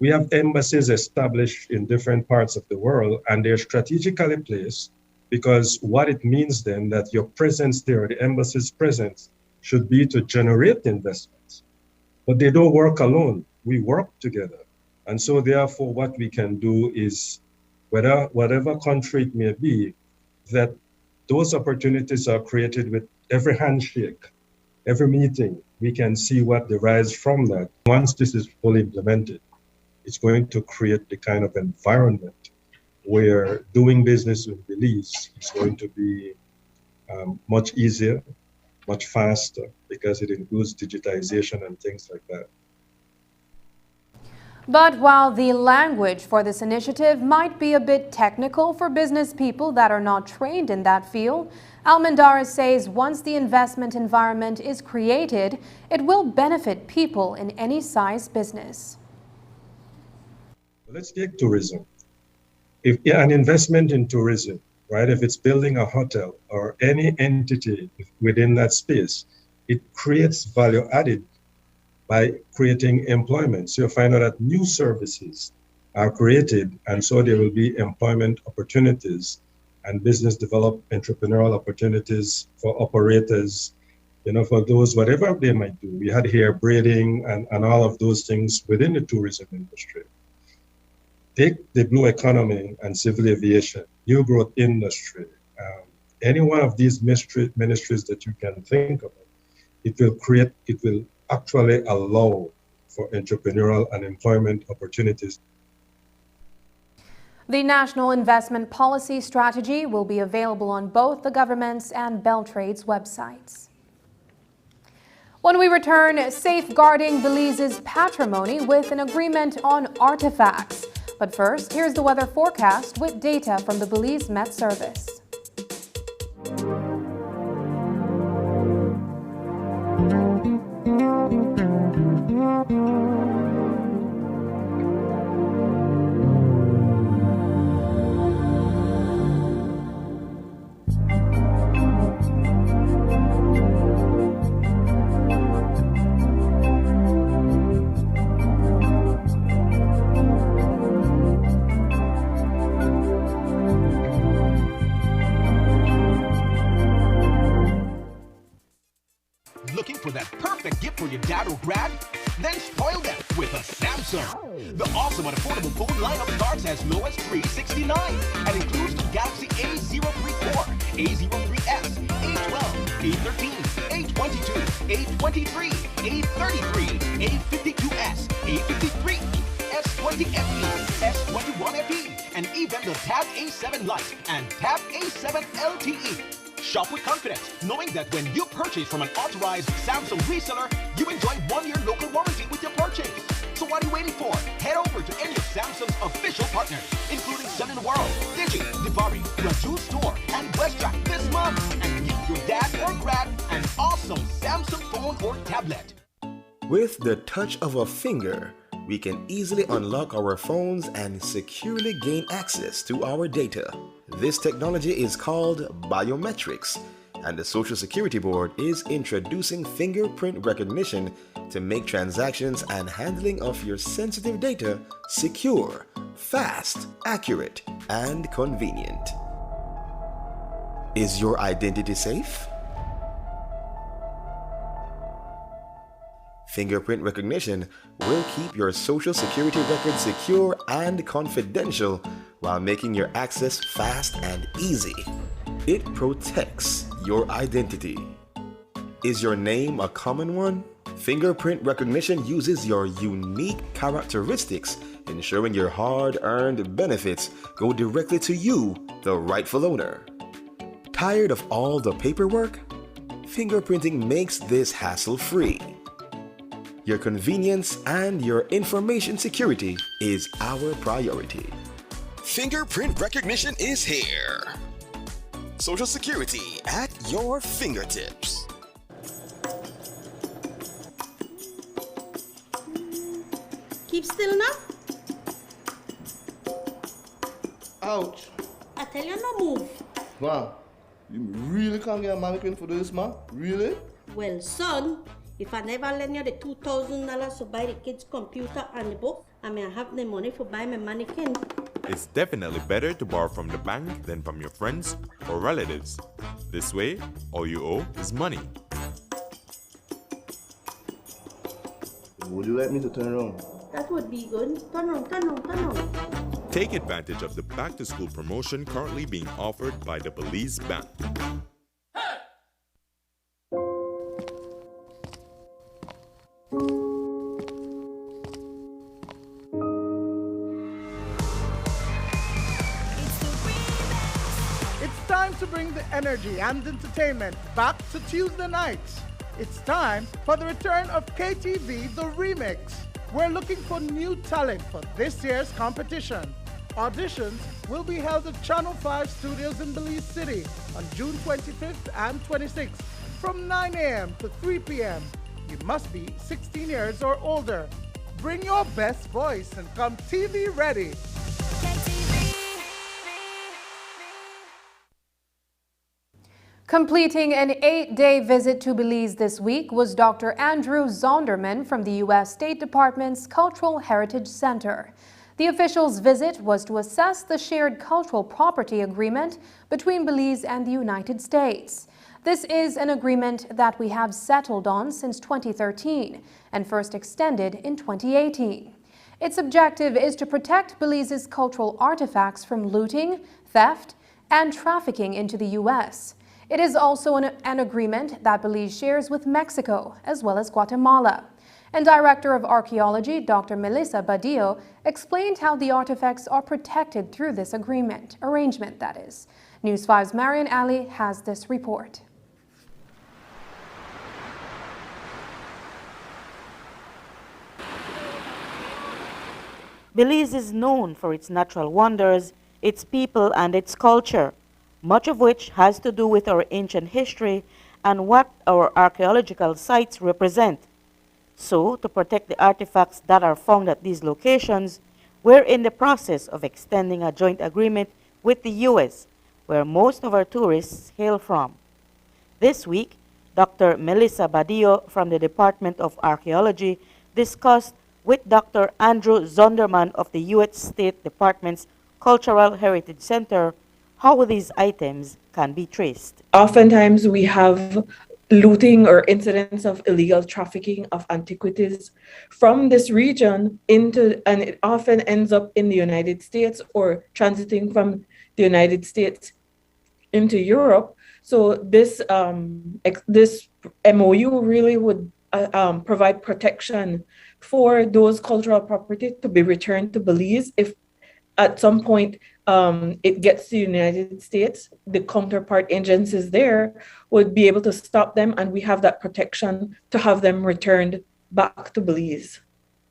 We have embassies established in different parts of the world, and they're strategically placed because what it means then that your presence there, the embassy's presence, should be to generate investments. But they don't work alone. We work together. And so therefore what we can do is, whatever country it may be, that those opportunities are created with every handshake, every meeting. We can see what derives from that. Once this is fully implemented, it's going to create the kind of environment where doing business with Belize is going to be much easier, much faster, because it includes digitization and things like that. But while the language for this initiative might be a bit technical for business people that are not trained in that field, Almendarez says once the investment environment is created, it will benefit people in any size business. Let's take tourism. If an investment in tourism, right, if it's building a hotel or any entity within that space, it creates value added by creating employment. So you find out that new services are created, and so there will be employment opportunities and business entrepreneurial opportunities for operators, for those, whatever they might do. We had hair braiding and all of those things within the tourism industry. Take the blue economy and civil aviation, new growth industry, any one of these ministries that you can think of, it will actually allow for entrepreneurial and employment opportunities. The National Investment Policy Strategy will be available on both the government's and Beltrade's websites. When we return, safeguarding Belize's patrimony with an agreement on artifacts. But first, here's the weather forecast with data from the Belize Met Service. with a Samsung. The awesome and affordable phone lineup starts as low as $369 and includes the Galaxy A03 Core, A03s, A12, A13, A22, A23, A33, A52s, A53, S20 FE, S21 FE, and even the Tab A7 Lite and Tab A7 LTE. Shop with confidence, knowing that when you purchase from an authorized Samsung reseller, you enjoy 1-year local warranty with your purchase. So what are you waiting for? Head over to any of Samsung's official partners, including Sun in the World, Digi, Divari, Raju Store, and WestTrack this month, and give your dad or grab an awesome Samsung phone or tablet. With the touch of a finger, we can easily unlock our phones and securely gain access to our data. This technology is called biometrics, and the Social Security Board is introducing fingerprint recognition to make transactions and handling of your sensitive data secure, fast, accurate, and convenient. Is your identity safe? Fingerprint recognition will keep your Social Security record secure and confidential while making your access fast and easy. It protects your identity. Is your name a common one? Fingerprint recognition uses your unique characteristics, ensuring your hard-earned benefits go directly to you, the rightful owner. Tired of all the paperwork? Fingerprinting makes this hassle-free. Your convenience and your information security is our priority. Fingerprint recognition is here. Social Security at your fingertips. Keep still now. Ouch. I tell you no move. Wow. You really can't get a mannequin for this, man? Really? Well, son, if I never lend you the $2,000 to buy the kids' computer and the book, I may have the money for buy my mannequin. It's definitely better to borrow from the bank than from your friends or relatives. This way, all you owe is money. Would you like me to turn around? That would be good. Turn on, turn on, turn on. Take advantage of the back-to-school promotion currently being offered by the Belize Bank. It's time to bring the energy and entertainment back to Tuesday nights. It's time for the return of KTV The Remix. We're looking for new talent for this year's competition. Auditions will be held at Channel 5 Studios in Belize City on June 25th and 26th from 9 a.m. to 3 p.m. You must be 16 years or older. Bring your best voice and come TV ready. Completing an 8-day visit to Belize this week was Dr. Andrew Zonderman from the U.S. State Department's Cultural Heritage Center. The official's visit was to assess the shared cultural property agreement between Belize and the United States. This is an agreement that we have settled on since 2013 and first extended in 2018. Its objective is to protect Belize's cultural artifacts from looting, theft, and trafficking into the U.S. It is also an agreement that Belize shares with Mexico as well as Guatemala. And Director of Archaeology, Dr. Melissa Badillo, explained how the artifacts are protected through this arrangement, that is. News 5's Marian Ali has this report. Belize is known for its natural wonders, its people, and its culture, much of which has to do with our ancient history and what our archaeological sites represent. So, to protect the artifacts that are found at these locations, we're in the process of extending a joint agreement with the U.S., where most of our tourists hail from. This week, Dr. Melissa Badillo from the Department of Archaeology discussed with Dr. Andrew Zonderman of the U.S. State Department's Cultural Heritage Center how these items can be traced. Oftentimes we have looting or incidents of illegal trafficking of antiquities from this region into, and it often ends up in the United States or transiting from the United States into Europe. So this this MOU really would provide protection for those cultural property to be returned to Belize if at some point it gets to the United States. The counterpart agencies there would be able to stop them, and we have that protection to have them returned back to Belize.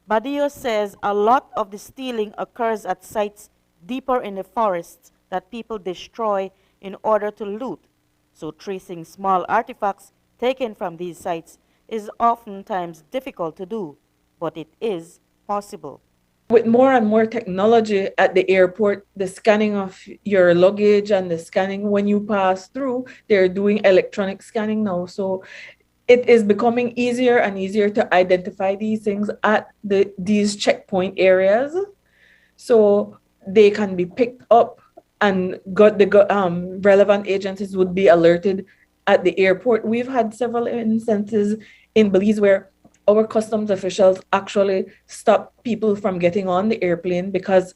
Badillo says a lot of the stealing occurs at sites deeper in the forests that people destroy in order to loot. So tracing small artifacts taken from these sites is oftentimes difficult to do, but it is possible. With more and more technology at the airport, the scanning of your luggage and the scanning when you pass through, they're doing electronic scanning now. So it is becoming easier and easier to identify these things at these checkpoint areas. So they can be picked up and relevant agencies would be alerted at the airport. We've had several instances in Belize where our customs officials actually stopped people from getting on the airplane because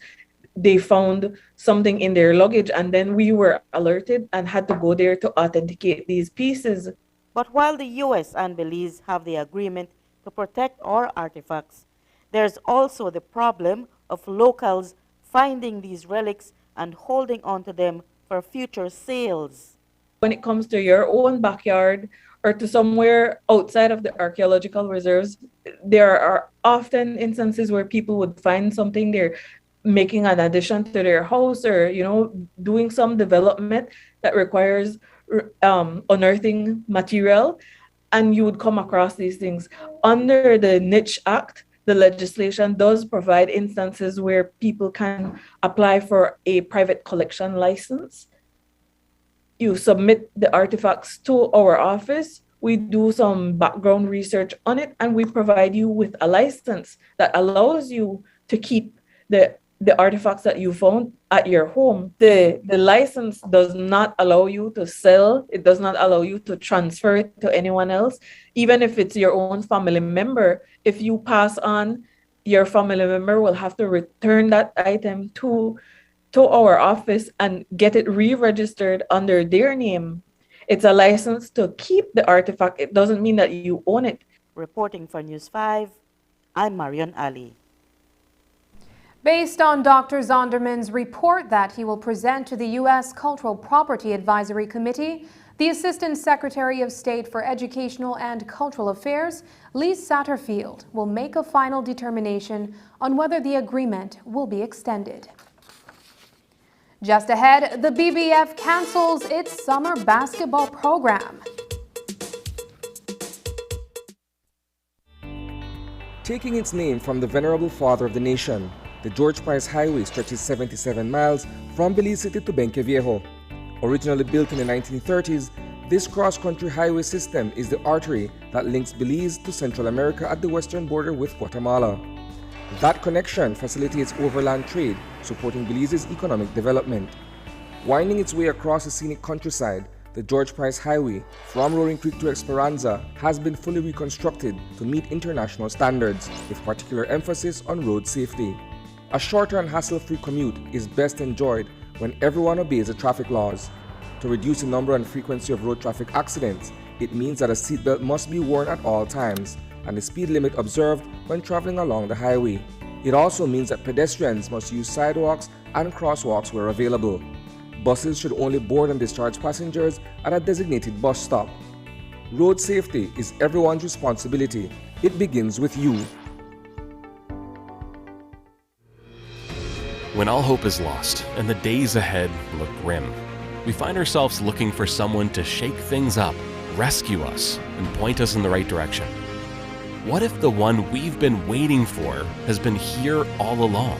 they found something in their luggage, and then we were alerted and had to go there to authenticate these pieces. But while the U.S. and Belize have the agreement to protect our artifacts, there's also the problem of locals finding these relics and holding on to them for future sales. When it comes to your own backyard or to somewhere outside of the archaeological reserves, there are often instances where people would find something, they're making an addition to their house or, doing some development that requires unearthing material, and you would come across these things. Under the Niche Act, the legislation does provide instances where people can apply for a private collection license. You submit the artifacts to our office, we do some background research on it, and we provide you with a license that allows you to keep the artifacts that you found at your home. The license does not allow you to sell. It does not allow you to transfer it to anyone else, even if it's your own family member. If you pass on, your family member will have to return that item to our office and get it re-registered under their name. It's a license to keep the artifact. It doesn't mean that you own it. Reporting for News 5, I'm Marion Ali. Based on Dr. Zonderman's report that he will present to the U.S. Cultural Property Advisory Committee, the Assistant Secretary of State for Educational and Cultural Affairs, Lee Satterfield, will make a final determination on whether the agreement will be extended. Just ahead, the BBF cancels its summer basketball program. Taking its name from the venerable father of the nation, the George Price Highway stretches 77 miles from Belize City to Benqueviejo. Originally built in the 1930s, this cross-country highway system is the artery that links Belize to Central America at the western border with Guatemala. That connection facilitates overland trade, supporting Belize's economic development. Winding its way across the scenic countryside, the George Price Highway from Roaring Creek to Esperanza has been fully reconstructed to meet international standards, with particular emphasis on road safety. A shorter and hassle-free commute is best enjoyed when everyone obeys the traffic laws. To reduce the number and frequency of road traffic accidents, it means that a seatbelt must be worn at all times and the speed limit observed when traveling along the highway. It also means that pedestrians must use sidewalks and crosswalks where available. Buses should only board and discharge passengers at a designated bus stop. Road safety is everyone's responsibility. It begins with you. When all hope is lost and the days ahead look grim, we find ourselves looking for someone to shake things up, rescue us, and point us in the right direction. What if the one we've been waiting for has been here all along?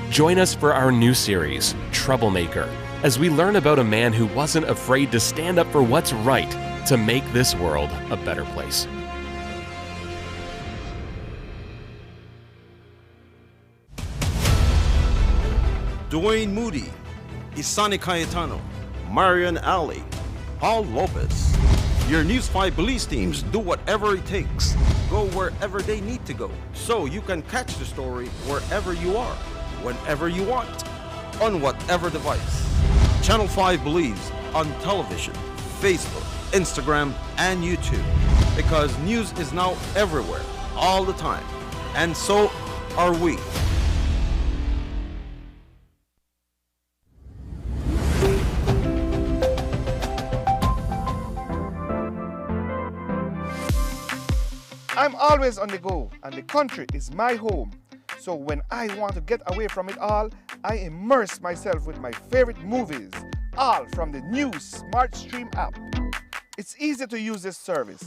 Join us for our new series, Troublemaker, as we learn about a man who wasn't afraid to stand up for what's right to make this world a better place. Dwayne Moody, Isani Cayetano, Marion Ali, Paul Lopez, Your News 5 Belize teams do whatever it takes, go wherever they need to go, so you can catch the story wherever you are, whenever you want, on whatever device. Channel 5 Belize on television, Facebook, Instagram, and YouTube. Because news is now everywhere, all the time. And so are we. I'm always on the go, and the country is my home. So when I want to get away from it all, I immerse myself with my favorite movies, all from the new Smart Stream app. It's easy to use this service.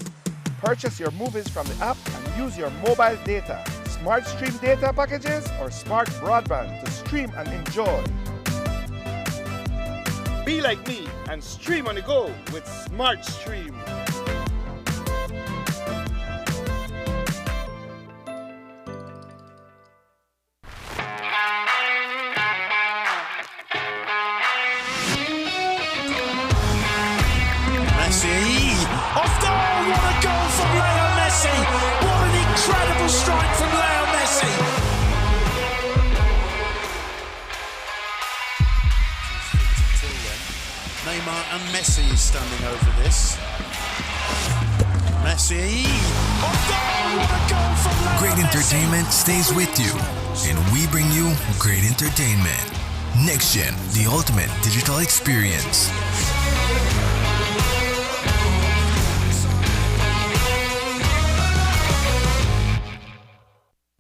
Purchase your movies from the app and use your mobile data, Smart Stream data packages, or smart broadband to stream and enjoy. Be like me and stream on the go with Smart Stream. Off goal, what a goal from Leo Messi! What an incredible strike from Leo Messi! Neymar and Messi is standing over this. Messi! Off goal, what a goal from Leo Great entertainment stays with you, and we bring you great entertainment. Next Gen, the ultimate digital experience.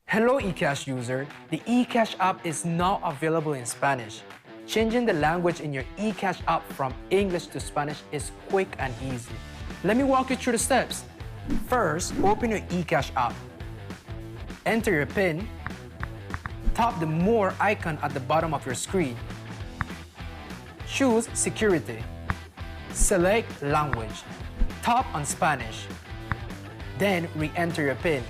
Hello eCash user, the eCash app is now available in Spanish. Changing the language in your eCash app from English to Spanish is quick and easy. Let me walk you through the steps. First, open your eCash app. Enter your PIN. Tap the More icon at the bottom of your screen. Choose Security. Select Language. Tap on Spanish. Then re-enter your PIN.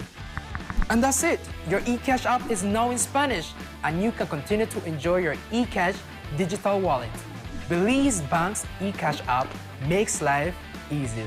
And that's it! Your eCash app is now in Spanish, and you can continue to enjoy your eCash digital wallet. Belize Bank's eCash app makes life easier.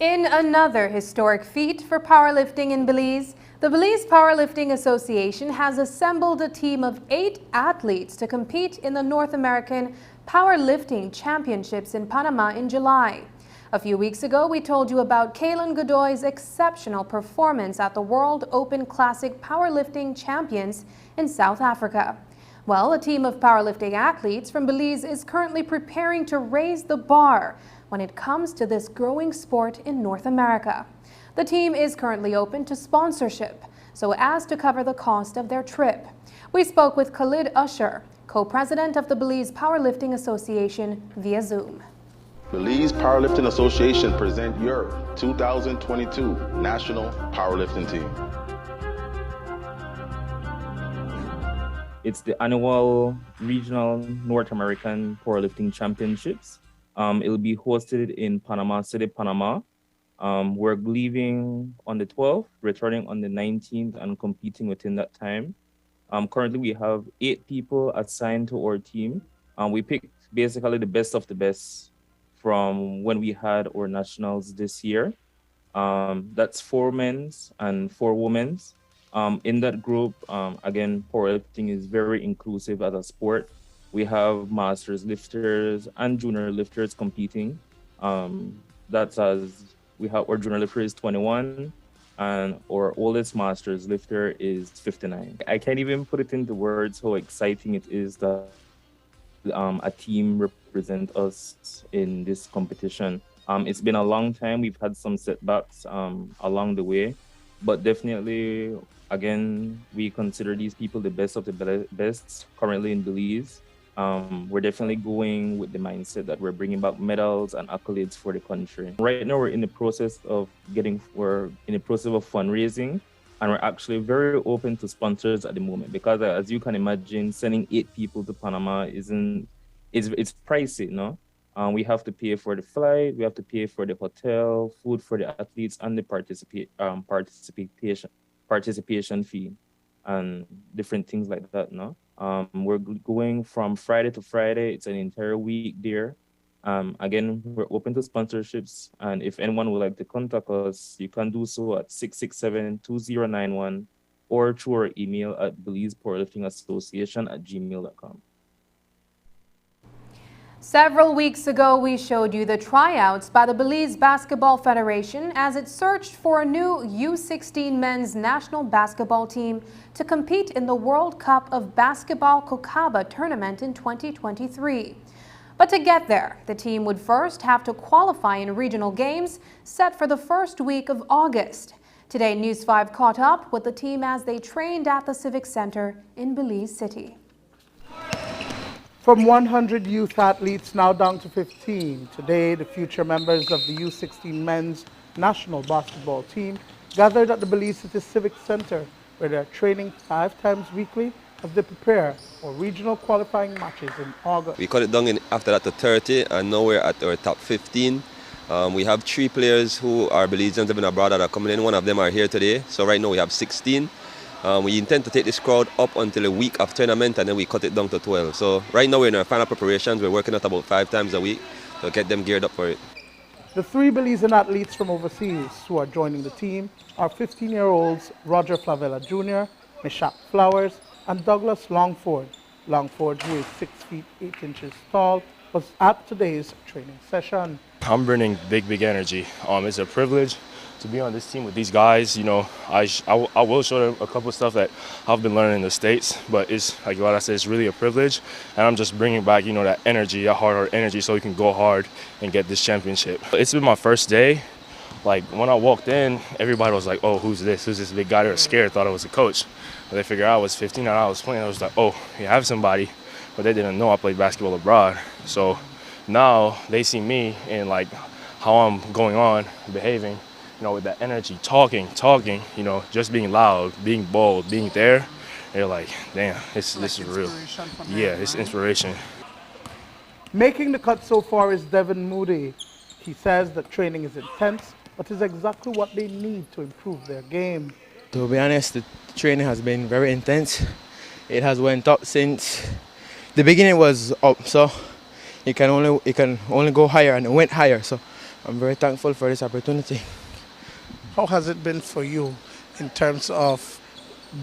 In another historic feat for powerlifting in Belize, the Belize Powerlifting Association has assembled a team of 8 athletes to compete in the North American Powerlifting Championships in Panama in July. A few weeks ago, we told you about Kaylin Godoy's exceptional performance at the World Open Classic Powerlifting Champions in South Africa. Well, a team of powerlifting athletes from Belize is currently preparing to raise the bar when it comes to this growing sport in North America. The team is currently open to sponsorship, so as to cover the cost of their trip. We spoke with Khalid Usher, co-president of the Belize Powerlifting Association, via Zoom. Belize Powerlifting Association present your 2022 National Powerlifting Team. It's the annual Regional North American Powerlifting Championships. It'll be hosted in Panama City, Panama. We're leaving on the 12th, returning on the 19th, and competing within that time. Currently, we have 8 people assigned to our team. We picked basically the best of the best from when we had our nationals this year. That's 4 men's and 4 women's. In that group, again, powerlifting is very inclusive as a sport. We have masters lifters and junior lifters competing. That's as we have our junior lifter is 21 and our oldest masters lifter is 59. I can't even put it into words how exciting it is that a team represent us in this competition. It's been a long time. We've had some setbacks along the way, but definitely, again, we consider these people the best of the best currently in Belize. We're definitely going with the mindset that we're bringing back medals and accolades for the country. Right now, we're in the process of fundraising, and we're actually very open to sponsors at the moment because, as you can imagine, sending 8 people to Panama it's pricey, no? We have to pay for the flight, we have to pay for the hotel, food for the athletes, and the participation fee. and different things like that. No, we're going from Friday to Friday. It's an entire week there. Again, we're open to sponsorships, and if anyone would like to contact us, you can do so at 667-2091 or through our email at BelizePowerliftingAssociation@gmail.com. Several weeks ago, we showed you the tryouts by the Belize Basketball Federation as it searched for a new U16 men's national basketball team to compete in the World Cup of Basketball Kokaba tournament in 2023. But to get there, the team would first have to qualify in regional games set for the first week of August. Today, News 5 caught up with the team as they trained at the Civic Center in Belize City. From 100 youth athletes now down to 15, today the future members of the U16 men's national basketball team gathered at the Belize City Civic Center, where they are training 5 times weekly as they prepare for regional qualifying matches in August. We cut it down after that to 30, and now we're at our top 15. We have 3 players who are Belizeans living abroad that are coming in. One of them are here today, so right now we have 16. We intend to take this crowd up until a week of tournament, and then we cut it down to 12. So right now we're in our final preparations. We're working out about 5 times a week to get them geared up for it. The 3 Belizean athletes from overseas who are joining the team are 15-year-olds Roger Flavella Jr., Mishak Flowers, and Douglas Longford. Longford, who is 6 feet 8 inches tall, was at today's training session. I'm bringing big energy. It's a privilege to be on this team with these guys. You know, I will show them a couple of stuff that I've been learning in the States, but it's like what I said, it's really a privilege, and I'm just bringing back, you know, that energy, that hard energy, so we can go hard and get this championship. It's been my first day. Like when I walked in, everybody was like, "Oh, who's this? Who's this big guy?" They were scared, thought I was a coach, but they figured I was 15 and I was playing. I was like, "Oh, you have somebody," but they didn't know I played basketball abroad. So now they see me and like how I'm going on, behaving, you know, with that energy, talking, you know, just being loud, being bold, being there. They're like, damn, this is real. Yeah, it's inspiration. Making the cut so far is Devin Moody. He says that training is intense, but is exactly what they need to improve their game. To be honest, the training has been very intense. It has went up since the beginning was up, so it can only go higher, and it went higher. So I'm very thankful for this opportunity. How has it been for you in terms of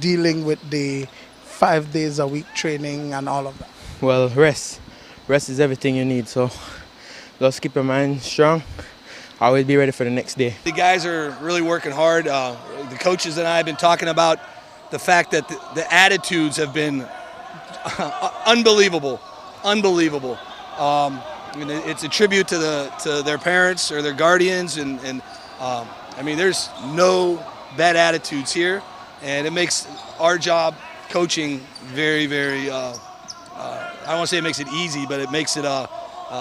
dealing with the 5 days a week training and all of that? Well, rest is everything you need. So just keep your mind strong. Always be ready for the next day. The guys are really working hard. The coaches and I have been talking about the fact that the attitudes have been unbelievable. I mean, it's a tribute to their parents or their guardians, and I mean, there's no bad attitudes here, and it makes our job coaching very, very. I don't want to say it makes it easy, but it makes it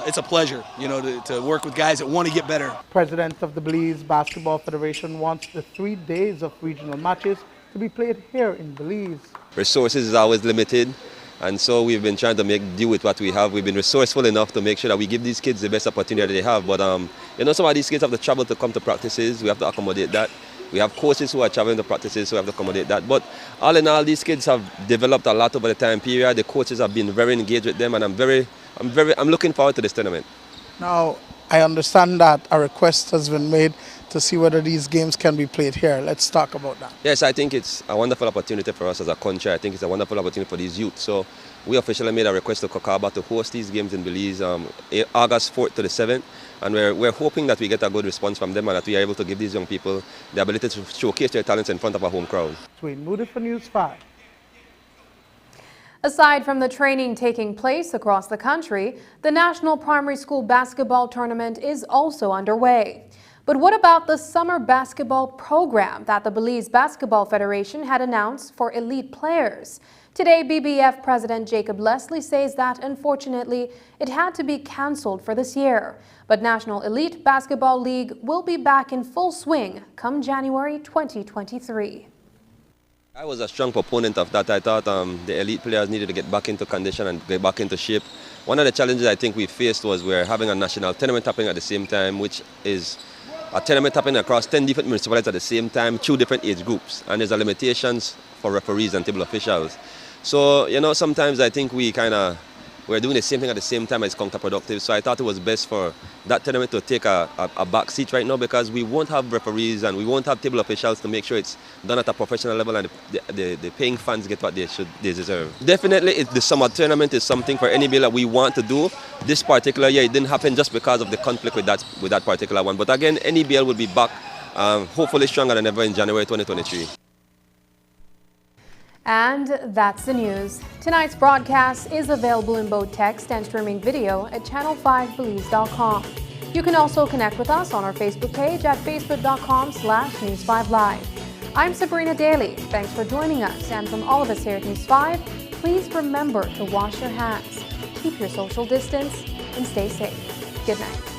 it's a pleasure, you know, to work with guys that want to get better. President of the Belize Basketball Federation wants the 3 days of regional matches to be played here in Belize. Resources is always limited, and so we've been trying to make do with what we have. We've been resourceful enough to make sure that we give these kids the best opportunity they have. But you know, some of these kids have to travel to come to practices. We have to accommodate that. We have coaches who are traveling to practices, so we have to accommodate that. But all in all, these kids have developed a lot over the time period. The coaches have been very engaged with them, and I'm looking forward to this tournament. Now, I understand that a request has been made to see whether these games can be played here. Let's talk about that. Yes, I think it's a wonderful opportunity for us as a country. I think it's a wonderful opportunity for these youth. So we officially made a request to Kokaba to host these games in Belize August 4th to the 7th. And we're hoping that we get a good response from them and that we are able to give these young people the ability to showcase their talents in front of a home crowd. Dwayne Moody for News 5. Aside from the training taking place across the country, the National Primary School Basketball Tournament is also underway. But what about the summer basketball program that the Belize Basketball Federation had announced for elite players? Today, BBF President Jacob Leslie says that, unfortunately, it had to be cancelled for this year. But National Elite Basketball League will be back in full swing come January 2023. I was a strong proponent of that. I thought the elite players needed to get back into condition and get back into shape. One of the challenges I think we faced was we're having a national tournament happening at the same time, which is a tournament happening across 10 different municipalities at the same time, 2 different age groups, and there's a limitations for referees and table officials. So, you know, sometimes I think we're doing the same thing at the same time as counterproductive. So I thought it was best for that tournament to take a back seat right now, because we won't have referees and we won't have table officials to make sure it's done at a professional level and the paying fans get what they deserve. Definitely, the summer tournament is something for NABL that we want to do. This particular year, it didn't happen just because of the conflict with that particular one. But again, NABL will be back, hopefully stronger than ever in January 2023. And that's the news. Tonight's broadcast is available in both text and streaming video at channel5belize.com. You can also connect with us on our Facebook page at facebook.com/News5Live. I'm Sabrina Daly. Thanks for joining us. And from all of us here at News 5, please remember to wash your hands, keep your social distance, and stay safe. Good night.